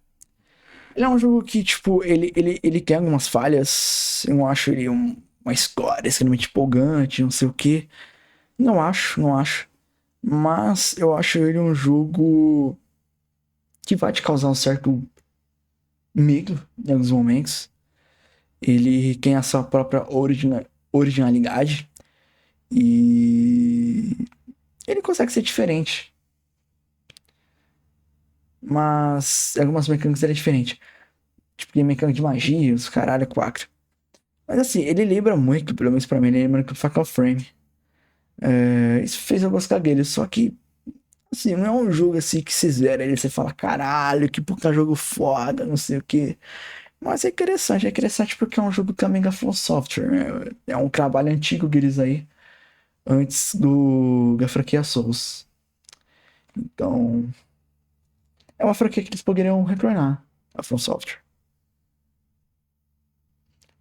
Ele é um jogo que, tipo, ele tem algumas falhas. Eu não acho ele uma história extremamente empolgante, não sei o quê. Não acho, não acho. Mas eu acho ele um jogo que vai te causar um certo medo em alguns momentos. Ele tem a sua própria originalidade e ele consegue ser diferente. Mas algumas mecânicas ele é diferente. Tipo, tem mecânica de magia, os caralho, quatro. Mas assim, ele lembra muito, pelo menos pra mim, ele lembra muito do Fatal Frame. Isso fez eu gostar dele, só que, assim, não é um jogo assim que você zera ele, você fala, caralho, que puta jogo foda, não sei o que. Mas é interessante porque é um jogo também da From Software, né? É um trabalho antigo deles aí, antes da franquia Souls. Então, é uma franquia que eles poderiam retornar, a From Software.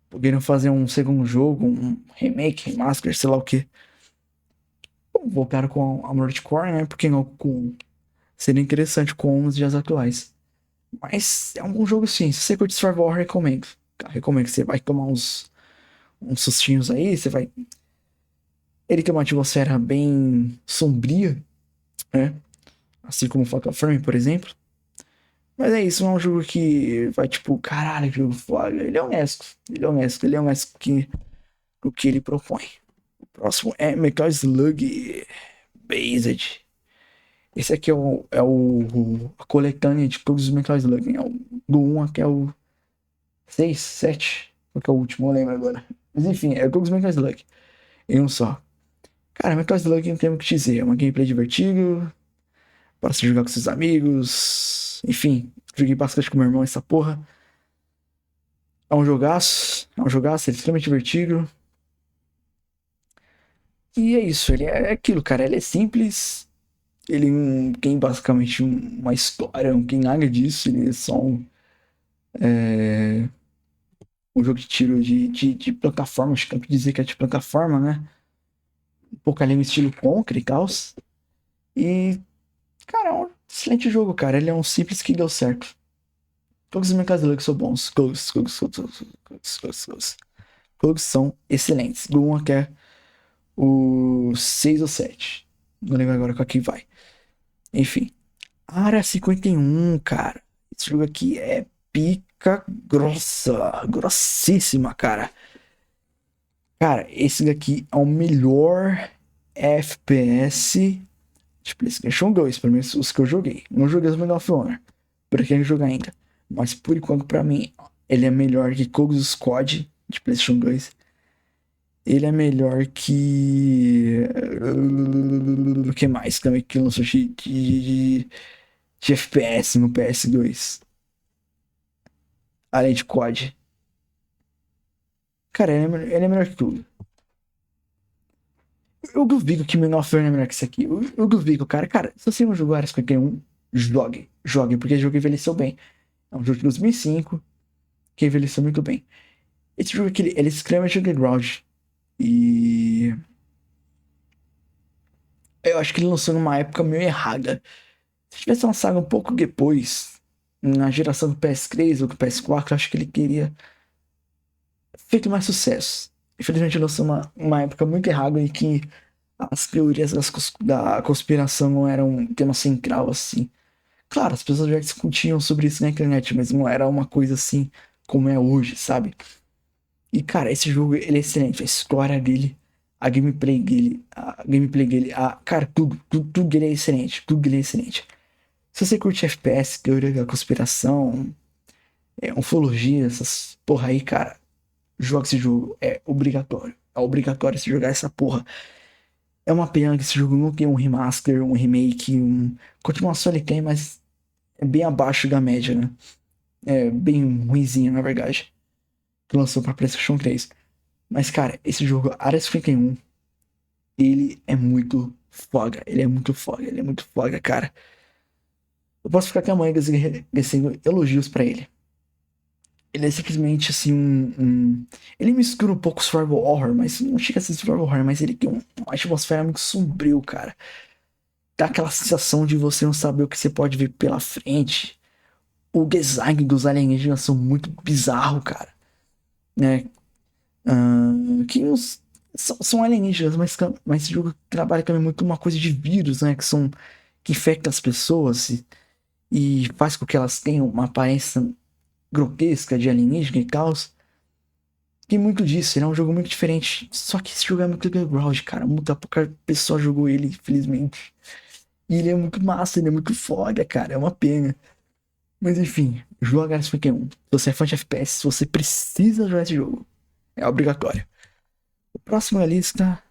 Poderiam fazer um segundo jogo, um remake, remaster, sei lá o que. Voltaram com a Armored Core, né? Porque não com. Seria interessante com os dias atuais. Mas é um bom jogo sim. Se você curte Survival, eu recomendo. Recomendo que você vai tomar uns sustinhos aí. Você vai. Ele tem uma atmosfera bem sombria, né? Assim como o Fatal Frame, por exemplo. Mas é isso, não é um jogo que vai tipo, caralho, que jogo foda. Ele é honesto. Ele é honesto. Ele é honesto com o que ele propõe. O próximo é Metal Slug Based. Esse aqui a coletânea de todos os Metal Slug. É o, do 1 até o 6, 7. Qual que é o último? Eu lembro agora. Mas enfim, é todos os Metal Slug. Em um só. Cara, Metal Slug não tem o que dizer. É uma gameplay divertido. Para se jogar com seus amigos. Enfim, joguei bastante com meu irmão essa porra. É um jogaço. É um jogaço, ele é extremamente divertido. E é isso, ele é aquilo, cara. Ele é simples. Ele não tem basicamente uma história, não tem nada disso. Ele é só um jogo de tiro de plataforma. Acho que dá pra dizer que é de plataforma, né? Um pouco ali no estilo Conquer e tal. E, cara, é um excelente jogo, cara. Ele é um simples que deu certo. Todos os Mechaslug são bons. Todos são excelentes. Do 1 até o 6 ou 7. Não lembro agora qual que vai. Enfim. Área 51, cara. Esse jogo aqui é pica grossa. Grossíssima, cara. Cara, esse daqui é o melhor FPS de PlayStation 2, pelo menos os que eu joguei. Não joguei os Medal of Honor, pretendo jogar ainda. Mas por enquanto, pra mim, ele é melhor que Kogos Squad de PlayStation 2. Ele é melhor que. O que mais também que lançou de FPS no PS2? Além de COD. Cara, ele é melhor que tudo. Eu duvido que Menor Fern é melhor que isso aqui. Eu duvido, cara. Cara, se você não jogou Área 51, jogue. Jogue, porque o jogo envelheceu bem. É um jogo de 2005 que envelheceu muito bem. Esse jogo aqui, ele é extremamente underground. E eu acho que ele lançou numa época meio errada. Se tivesse lançado um pouco depois, na geração do PS3 ou do PS4, eu acho que ele teria feito mais sucesso. Infelizmente, ele lançou uma época muito errada em que as teorias da conspiração não eram um tema central assim. Claro, as pessoas já discutiam sobre isso na internet, mas não era uma coisa assim como é hoje, sabe? E cara, esse jogo ele é excelente, a história dele, cara, tudo dele é excelente, tudo dele é excelente. Se você curte FPS, teoria da conspiração, ufologia, essas porra aí, cara, joga esse jogo, é obrigatório. É obrigatório se jogar essa porra. É uma pena que esse jogo não tem um remaster, um remake, continuação ele tem, mas é bem abaixo da média, né? É bem ruinzinho, na verdade. Que lançou pra PlayStation 3. Mas, cara, esse jogo, Área 51, ele é muito foda. Ele é muito foda, ele é muito foda, cara. Eu posso ficar até amanhã descendo elogios pra ele. Ele é simplesmente assim Ele mistura um pouco survival horror, mas não chega a ser survival horror, mas ele tem uma atmosfera muito sombrio, cara. Dá aquela sensação de você não saber o que você pode ver pela frente. O design dos alienígenas são muito bizarro, cara. Né? Que são alienígenas, mas esse jogo trabalha também muito uma coisa de vírus, né? Que infecta as pessoas e faz com que elas tenham uma aparência grotesca de alienígena e caos. Tem muito disso, ele é um jogo muito diferente. Só que esse jogo é muito underground, cara. Muita pouca pessoa jogou ele, infelizmente. E ele é muito massa, ele é muito foda, cara. É uma pena. Mas enfim, joga SPQ1. Se você é fã de FPS, você precisa jogar esse jogo. É obrigatório. O próximo na lista.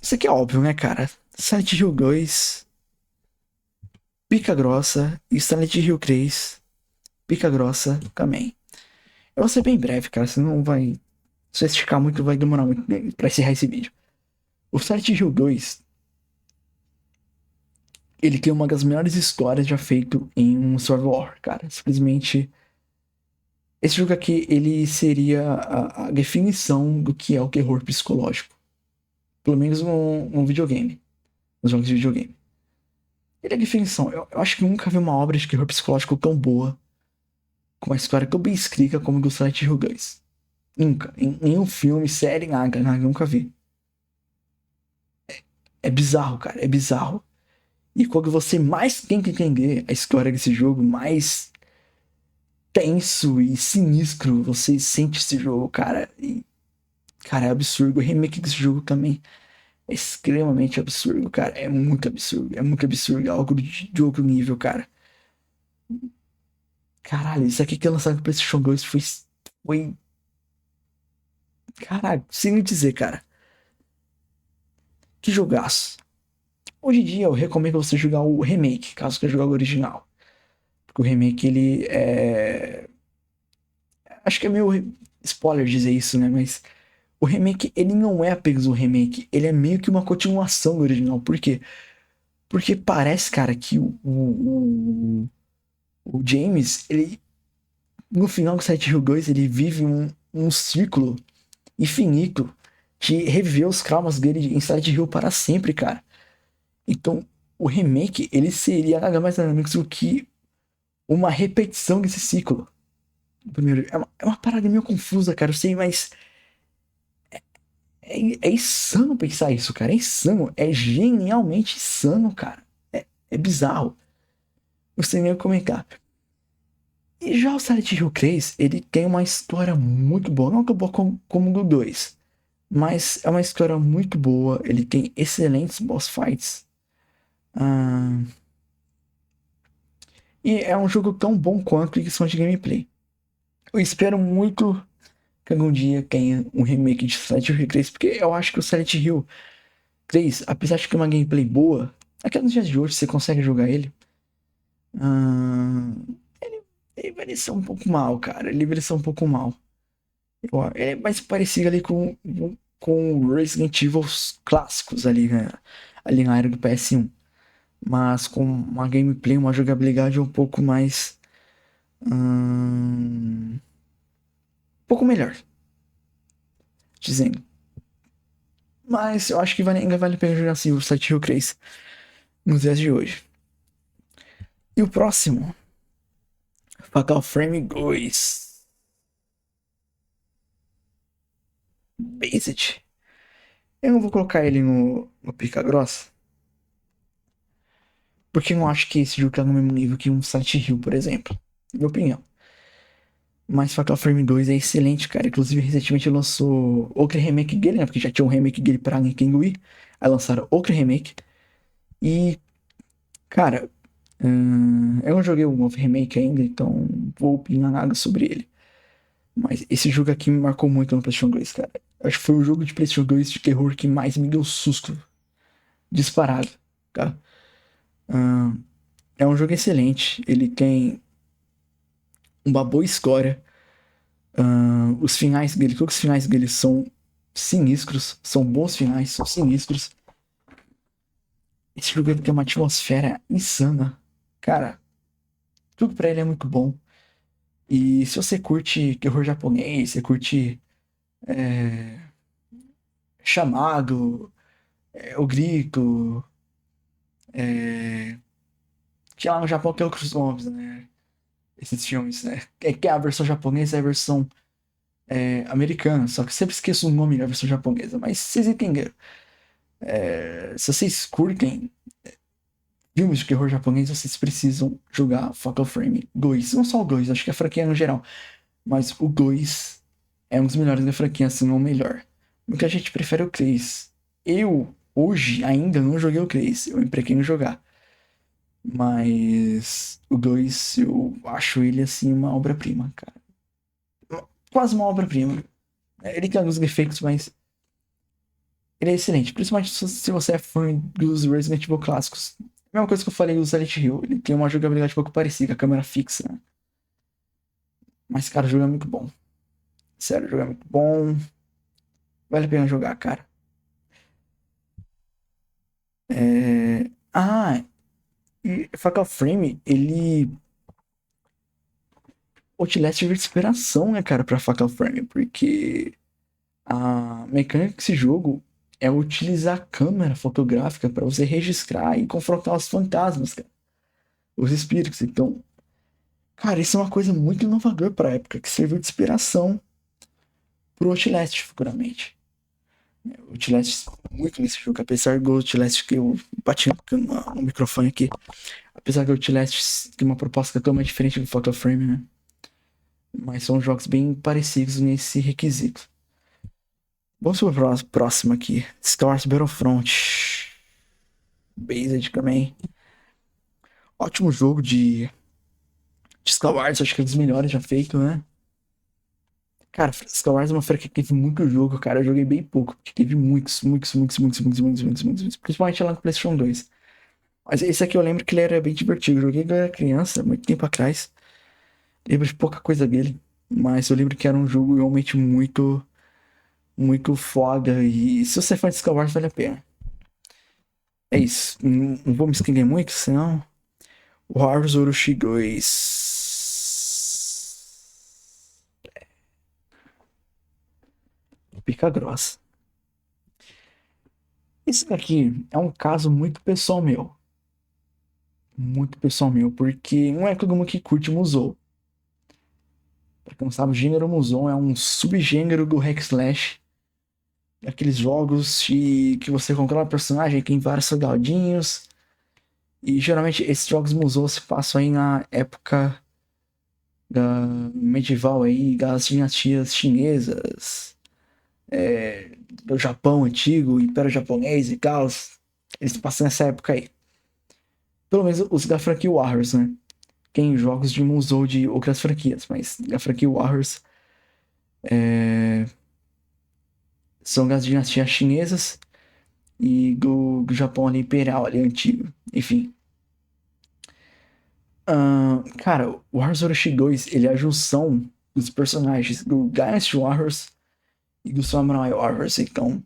Isso aqui é óbvio, né, cara? Silent Hill 2, Pica Grossa e Silent Hill 3, Pica Grossa também. Eu vou ser bem breve, cara, senão vai. Se eu esticar muito, vai demorar muito pra encerrar esse vídeo. O Silent Hill 2, ele tem uma das melhores histórias já feito em um survival horror, cara. Simplesmente. Esse jogo aqui, ele seria a definição do que é o terror psicológico. Pelo menos num videogame. Nos jogos de videogame. Ele é a definição. Eu acho que nunca vi uma obra de terror psicológico tão boa, com uma história tão bem escrita como a do Silent Hill 2. Nunca. Em nenhum filme, série, nada, nunca vi. É bizarro, cara. É bizarro. E quando você mais tenta entender a história desse jogo, mais tenso e sinistro você sente esse jogo, cara. E, cara, é absurdo. O remake desse jogo também é extremamente absurdo, cara. É muito absurdo. É muito absurdo. É algo de outro nível, cara. Caralho, isso aqui que é lançado no PlayStation 2 foi. Caralho, sem me dizer, cara. Que jogaço. Hoje em dia eu recomendo você jogar o remake, caso queira jogar o original. Porque o remake, ele é. Acho que é meio spoiler dizer isso, né? Mas o remake, ele não é apenas um remake. Ele é meio que uma continuação do original. Por quê? Porque parece, cara, que o James, ele. No final do Silent Hill 2, ele vive um ciclo infinito de reviver os traumas dele em Silent Hill para sempre, cara. Então, o remake, ele seria nada mais nada menos do que uma repetição desse ciclo. Primeiro, é uma parada meio confusa, cara, eu sei, mas é insano pensar isso, cara. É insano. É genialmente insano, cara. É bizarro. Não sei nem comentar. E já o Silent Hill 3, ele tem uma história muito boa. Não tão boa como o do 2. Mas é uma história muito boa. Ele tem excelentes boss fights. Ah, e é um jogo tão bom quanto em questão de gameplay. Eu espero muito que algum dia tenha um remake de Silent Hill 3, porque eu acho que o Silent Hill 3, apesar de ter uma gameplay boa, até nos dias de hoje você consegue jogar ele. ah, ele envelheceu um pouco mal, cara. Ele envelheceu um pouco mal. Ele é mais parecido ali com Resident Evil clássicos ali, né? Ali na era do PS1. Mas com uma gameplay, uma jogabilidade um pouco mais. Um pouco melhor, dizendo. Mas eu acho que ainda vale a pena jogar assim o Silent Hill 3 nos dias de hoje. E o próximo, Fatal Frame 2. Based. Eu não vou colocar ele no Pica Grossa, porque eu não acho que esse jogo tá no mesmo nível que um Silent Hill, por exemplo. Minha opinião. Mas Fatal Frame 2 é excelente, cara. Inclusive, recentemente lançou outro remake dele, né? Porque já tinha um remake dele pra Nintendo Wii. Aí lançaram outro remake. E, cara, eu não joguei o novo remake ainda, então vou opinar nada sobre ele. Mas esse jogo aqui me marcou muito no PlayStation 2, cara. Acho que foi o jogo de PlayStation 2 de terror que mais me deu susto. Disparado, tá? É um jogo excelente. Ele tem uma boa história. Os finais dele, todos os finais dele são sinistros. São bons finais, são sinistros. Esse jogo ele tem uma atmosfera insana. Cara, tudo pra ele é muito bom. E se você curte terror japonês, você curte é, Chamado, O Grito, que lá no Japão tem outros nomes, né? Esses filmes, né? Que é a versão japonesa e a versão americana. Só que eu sempre esqueço o nome da versão japonesa. Mas vocês entenderam. Se vocês curtem filmes de terror japonês, vocês precisam jogar Fatal Frame 2. Não só o 2, acho que a franquia no geral. Mas o 2 é um dos melhores da franquia, se não o melhor. Porque a gente prefere o 3. Eu, hoje, ainda não joguei o 3. Eu empreguei em jogar. Mas o 2 eu acho ele, assim, uma obra-prima, cara. Quase uma obra-prima. Ele tem alguns defeitos, mas ele é excelente. Principalmente se você é fã dos Resident Evil clássicos. A mesma coisa que eu falei do Silent Hill. Ele tem uma jogabilidade um pouco parecida, a câmera fixa, né? Mas, cara, o jogo é muito bom. Sério, o jogo é muito bom. Vale a pena jogar, cara. E Fatal Frame, ele Outlast de inspiração, né, cara, pra Fatal Frame. Porque a mecânica desse jogo é utilizar a câmera fotográfica pra você registrar e confrontar os fantasmas, cara. Os espíritos. Então, cara, isso é uma coisa muito inovadora pra época, que serviu de inspiração pro Outlast futuramente. O Outlast muito nesse jogo, apesar do Outlast que eu bati no microfone aqui. Apesar do Outlast ter uma proposta totalmente diferente do Fatal Frame, né? Mas são jogos bem parecidos nesse requisito. Vamos para o próximo aqui. Star Wars Battlefront. Based também. Ótimo jogo de Star Wars, acho que é um dos melhores já feito, né? Cara, Star Wars é uma franquia que teve muito jogo, cara. Eu joguei bem pouco, porque teve muitos. Principalmente lá no PlayStation 2. Mas esse aqui eu lembro que ele era bem divertido. Eu joguei quando eu era criança, muito tempo atrás. Lembro de pouca coisa dele. Mas eu lembro que era um jogo realmente muito foda. E se você é fã de Star Wars, vale a pena. É isso. Não vou me estender muito, senão. Wars Orochi 2. Pica grossa. Esse daqui é um caso muito pessoal meu. Muito pessoal meu, porque não é todo mundo que curte Musou. Pra quem não sabe, o gênero Musou é um subgênero do hack slash. Aqueles jogos que você controla o personagem, tem vários soldadinhos. E geralmente esses jogos Musou se passam aí na época da medieval aí, das dinastias chinesas, do Japão antigo, Império Japonês e tal. Eles passam nessa época aí. Pelo menos os da franquia Warriors, né? Tem jogos de Musou de outras franquias, mas da franquia Warriors são das dinastias chinesas e do Japão ali imperial, ali antigo. Enfim. Cara, o Warriors Orochi 2, ele é a junção dos personagens do Dynasty Warriors e do Samurai Warriors. Então,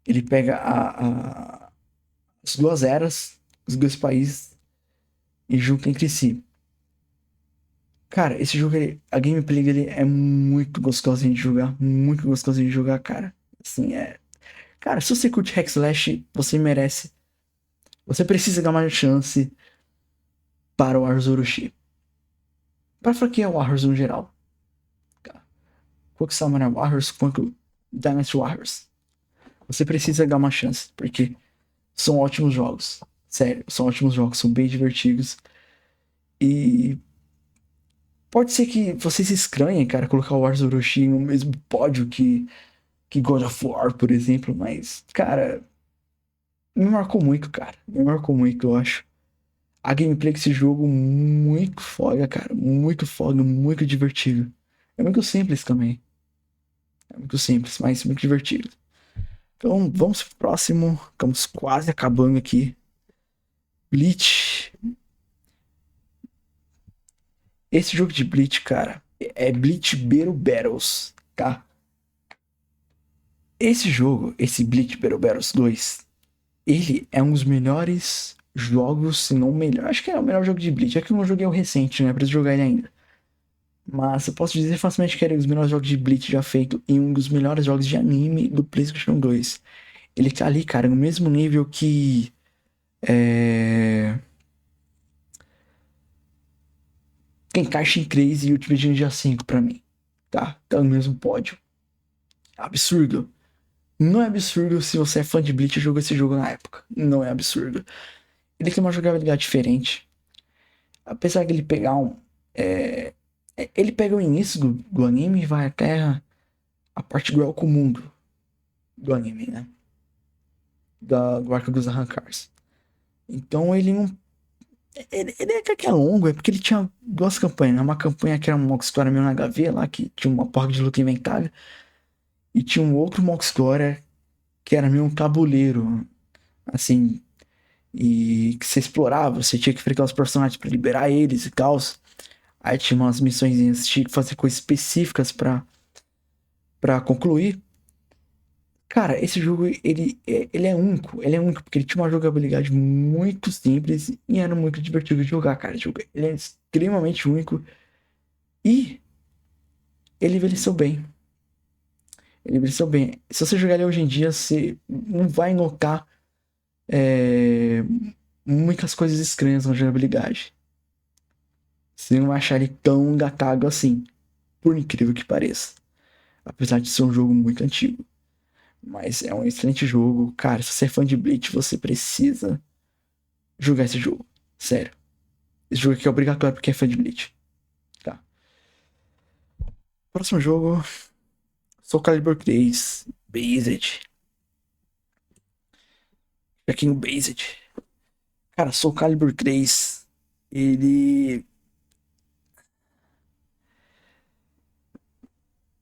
ele pega as duas eras, os dois países e junta entre si. Cara, esse jogo, a gameplay dele é muito gostosinho de jogar. Muito gostosinho de jogar, cara. Assim, Cara, se você curte hack slash, você merece. Você precisa dar uma chance para o Warriors Orochi. Para a franquia Warriors no geral. Quanto Samurai Warriors, quanto Dynasty Warriors. Você precisa dar uma chance, porque são ótimos jogos. Sério, são ótimos jogos, são bem divertidos. E pode ser que vocês se estranhem, cara, colocar o Wars Orochi no mesmo pódio que God of War, por exemplo, mas, cara, me marcou muito, cara. Me marcou muito, eu acho. A gameplay desse jogo muito foda, cara. Muito foda, muito divertido. É muito simples também. É muito simples, mas muito divertido. Então, vamos pro próximo. Estamos quase acabando aqui. Bleach. Esse jogo de Bleach, cara, é Bleach Battle Battles, tá? Esse jogo, esse Bleach Battle Battles 2, ele é um dos melhores jogos, se não o melhor. Acho que é o melhor jogo de Bleach. É que eu não joguei o recente, né? Preciso jogar ele ainda. Mas eu posso dizer facilmente que ele é um dos melhores jogos de Bleach já feito e um dos melhores jogos de anime do PlayStation 2. Ele tá ali, cara, no mesmo nível que. É. Tenkaichi 3 e Ultimate Ninja 5 pra mim. Tá no mesmo pódio. Absurdo. Não é absurdo se você é fã de Bleach e jogou esse jogo na época. Não é absurdo. Ele tem uma jogabilidade diferente. Apesar de ele pegar um. é, Ele pega o início do anime e vai até a parte do Elco Mundo do anime, né? Do arco dos Arrancars. Então ele não. Ele é que é longo, é porque ele tinha duas campanhas, né? Uma campanha que era uma mock história meio na HV lá, que tinha uma porca de luta inventável. E tinha um outro mock história que era meio um tabuleiro, assim, e que você explorava, você tinha que enfrentar os personagens pra liberar eles e tal. Aí tinha umas missões, tinha que fazer coisas específicas pra concluir. Cara, esse jogo, ele é único. Ele é único porque ele tinha uma jogabilidade muito simples e era muito divertido de jogar, cara. Ele é extremamente único e ele envelheceu bem. Ele envelheceu bem. Se você jogar ele hoje em dia, você não vai notar é, muitas coisas estranhas na jogabilidade. Você não vai achar ele tão datado assim, por incrível que pareça. Apesar de ser um jogo muito antigo. Mas é um excelente jogo. Cara, se você é fã de Bleach, você precisa jogar esse jogo. Sério. Esse jogo aqui é obrigatório porque é fã de Bleach. Tá. Próximo jogo. Soul Calibur 3. Based. Joaquim Based. Cara, Soul Calibur 3. Ele.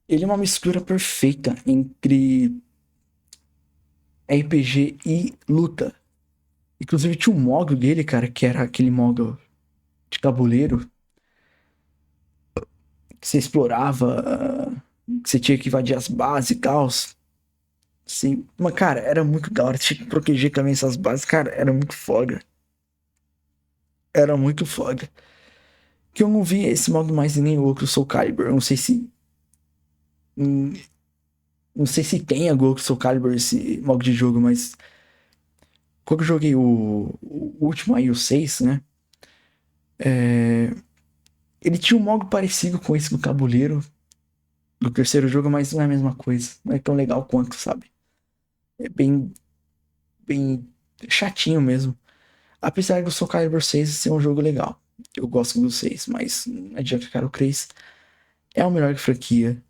Ele é uma mistura perfeita entre RPG e luta. Inclusive tinha um modo dele, cara, que era aquele modo de tabuleiro que você explorava, que você tinha que invadir as bases e tal. Sim, mas cara, era muito da hora. Tinha que proteger também essas bases, cara, era muito foda. Era muito foda. Que eu não vi esse modo mais em nenhum outro Soul Calibur. Eu não sei se. hum, Não sei se tem algum outro Soul Calibur esse modo de jogo, mas. Quando eu joguei o último aí, o 6, né? É, ele tinha um modo parecido com esse do tabuleiro do terceiro jogo, mas não é a mesma coisa. Não é tão legal quanto, sabe? É bem chatinho mesmo. Apesar do Soul Calibur 6 ser um jogo legal. Eu gosto do 6, mas não adianta, cara. O 3 é o melhor da franquia.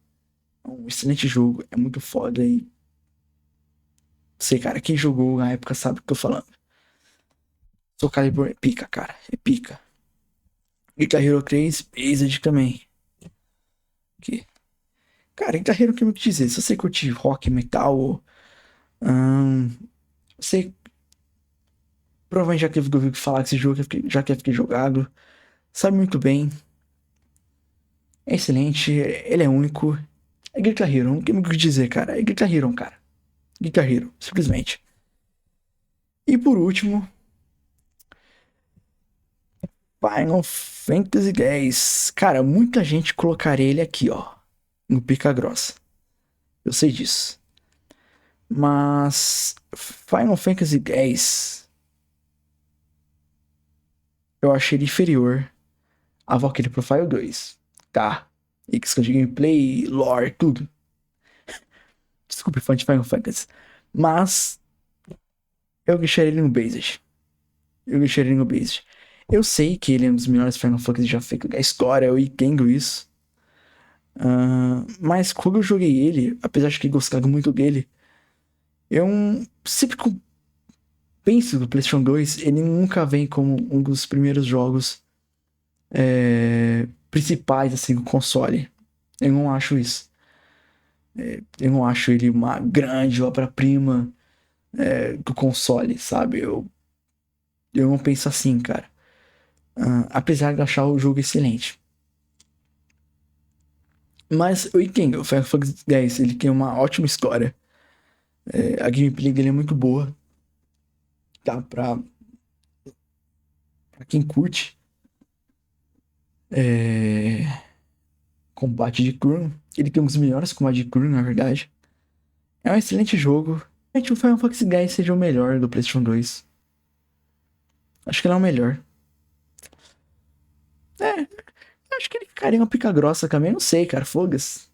É um excelente jogo, é muito foda e. Sei, cara, quem jogou na época sabe o que eu tô falando. Soul Calibur é pica, cara. É pica. Guitar Hero 3, Based também. Que cara, Guitar Hero, o que eu te dizer? Se você curte rock, metal, hum, você provavelmente já teve ouvido falar desse jogo, já quer ficar jogado, sabe muito bem, é excelente, ele é único. É Guitar Hero, não tem muito o que dizer, cara. É Guitar Hero, cara. Guitar Hero, simplesmente. E por último, Final Fantasy X. Cara, muita gente colocaria ele aqui, ó, no pica grossa. Eu sei disso. Mas Final Fantasy X, eu achei ele inferior a Valkyrie Profile 2. Tá. E questão de gameplay, lore, tudo. Desculpe, fã de Final Fantasy. Mas eu deixaria ele no Based. Eu deixaria ele no Based. Eu sei que ele é um dos melhores Final Fantasy já feito da história, eu entendo isso. Mas quando eu joguei ele, apesar de que gostado muito dele, eu sempre que eu penso do PlayStation 2, ele nunca vem como um dos primeiros jogos principais assim do console. Eu não acho isso. Eu não acho ele uma grande obra-prima do console, sabe? Eu não penso assim, cara. Apesar de achar o jogo excelente. Mas eu entendo, o Final Fantasy X, ele tem uma ótima história. A gameplay dele é muito boa. Tá? Pra quem curte é, combate de turno. Ele tem um dos melhores combates de turno, na verdade. É um excelente jogo. O Final Fantasy X seja o melhor do PlayStation 2. Acho que ele é o melhor. É, acho que ele ficaria uma pica grossa também. Não sei, cara. Fogas.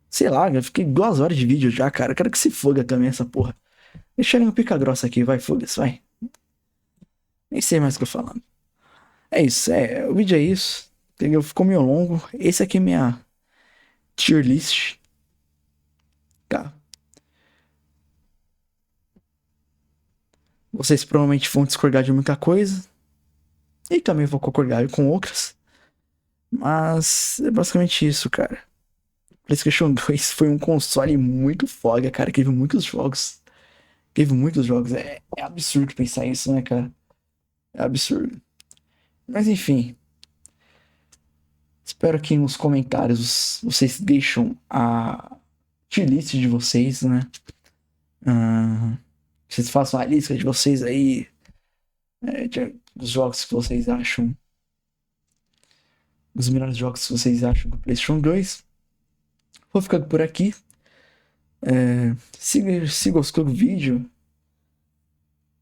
Sei lá, eu fiquei 2 horas de vídeo já, cara. Eu quero que se foga também essa porra. Deixa ele um pica grossa aqui, vai, fogas, vai. Nem sei mais o que eu tô falando. É isso, o vídeo é isso. Entendeu? Ficou meio longo. Esse aqui é minha tier list. Tá? Vocês provavelmente vão discordar de muita coisa. E também vou concordar com outras. Mas é basicamente isso, cara. PlayStation 2 foi um console muito foda, cara. Que teve muitos jogos. Teve muitos jogos. É absurdo pensar isso, né, cara? É absurdo. Mas enfim. Espero que nos comentários vocês deixam a tier list de vocês, né? Ah, vocês façam a lista de vocês aí. Dos jogos que vocês acham. Os melhores jogos que vocês acham do PlayStation 2. Vou ficando por aqui. Se gostou do vídeo,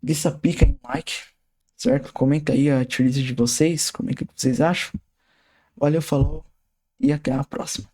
dê essa pica em like, certo? Comenta aí a tier list de vocês, como é que vocês acham. Valeu, falou e até a próxima.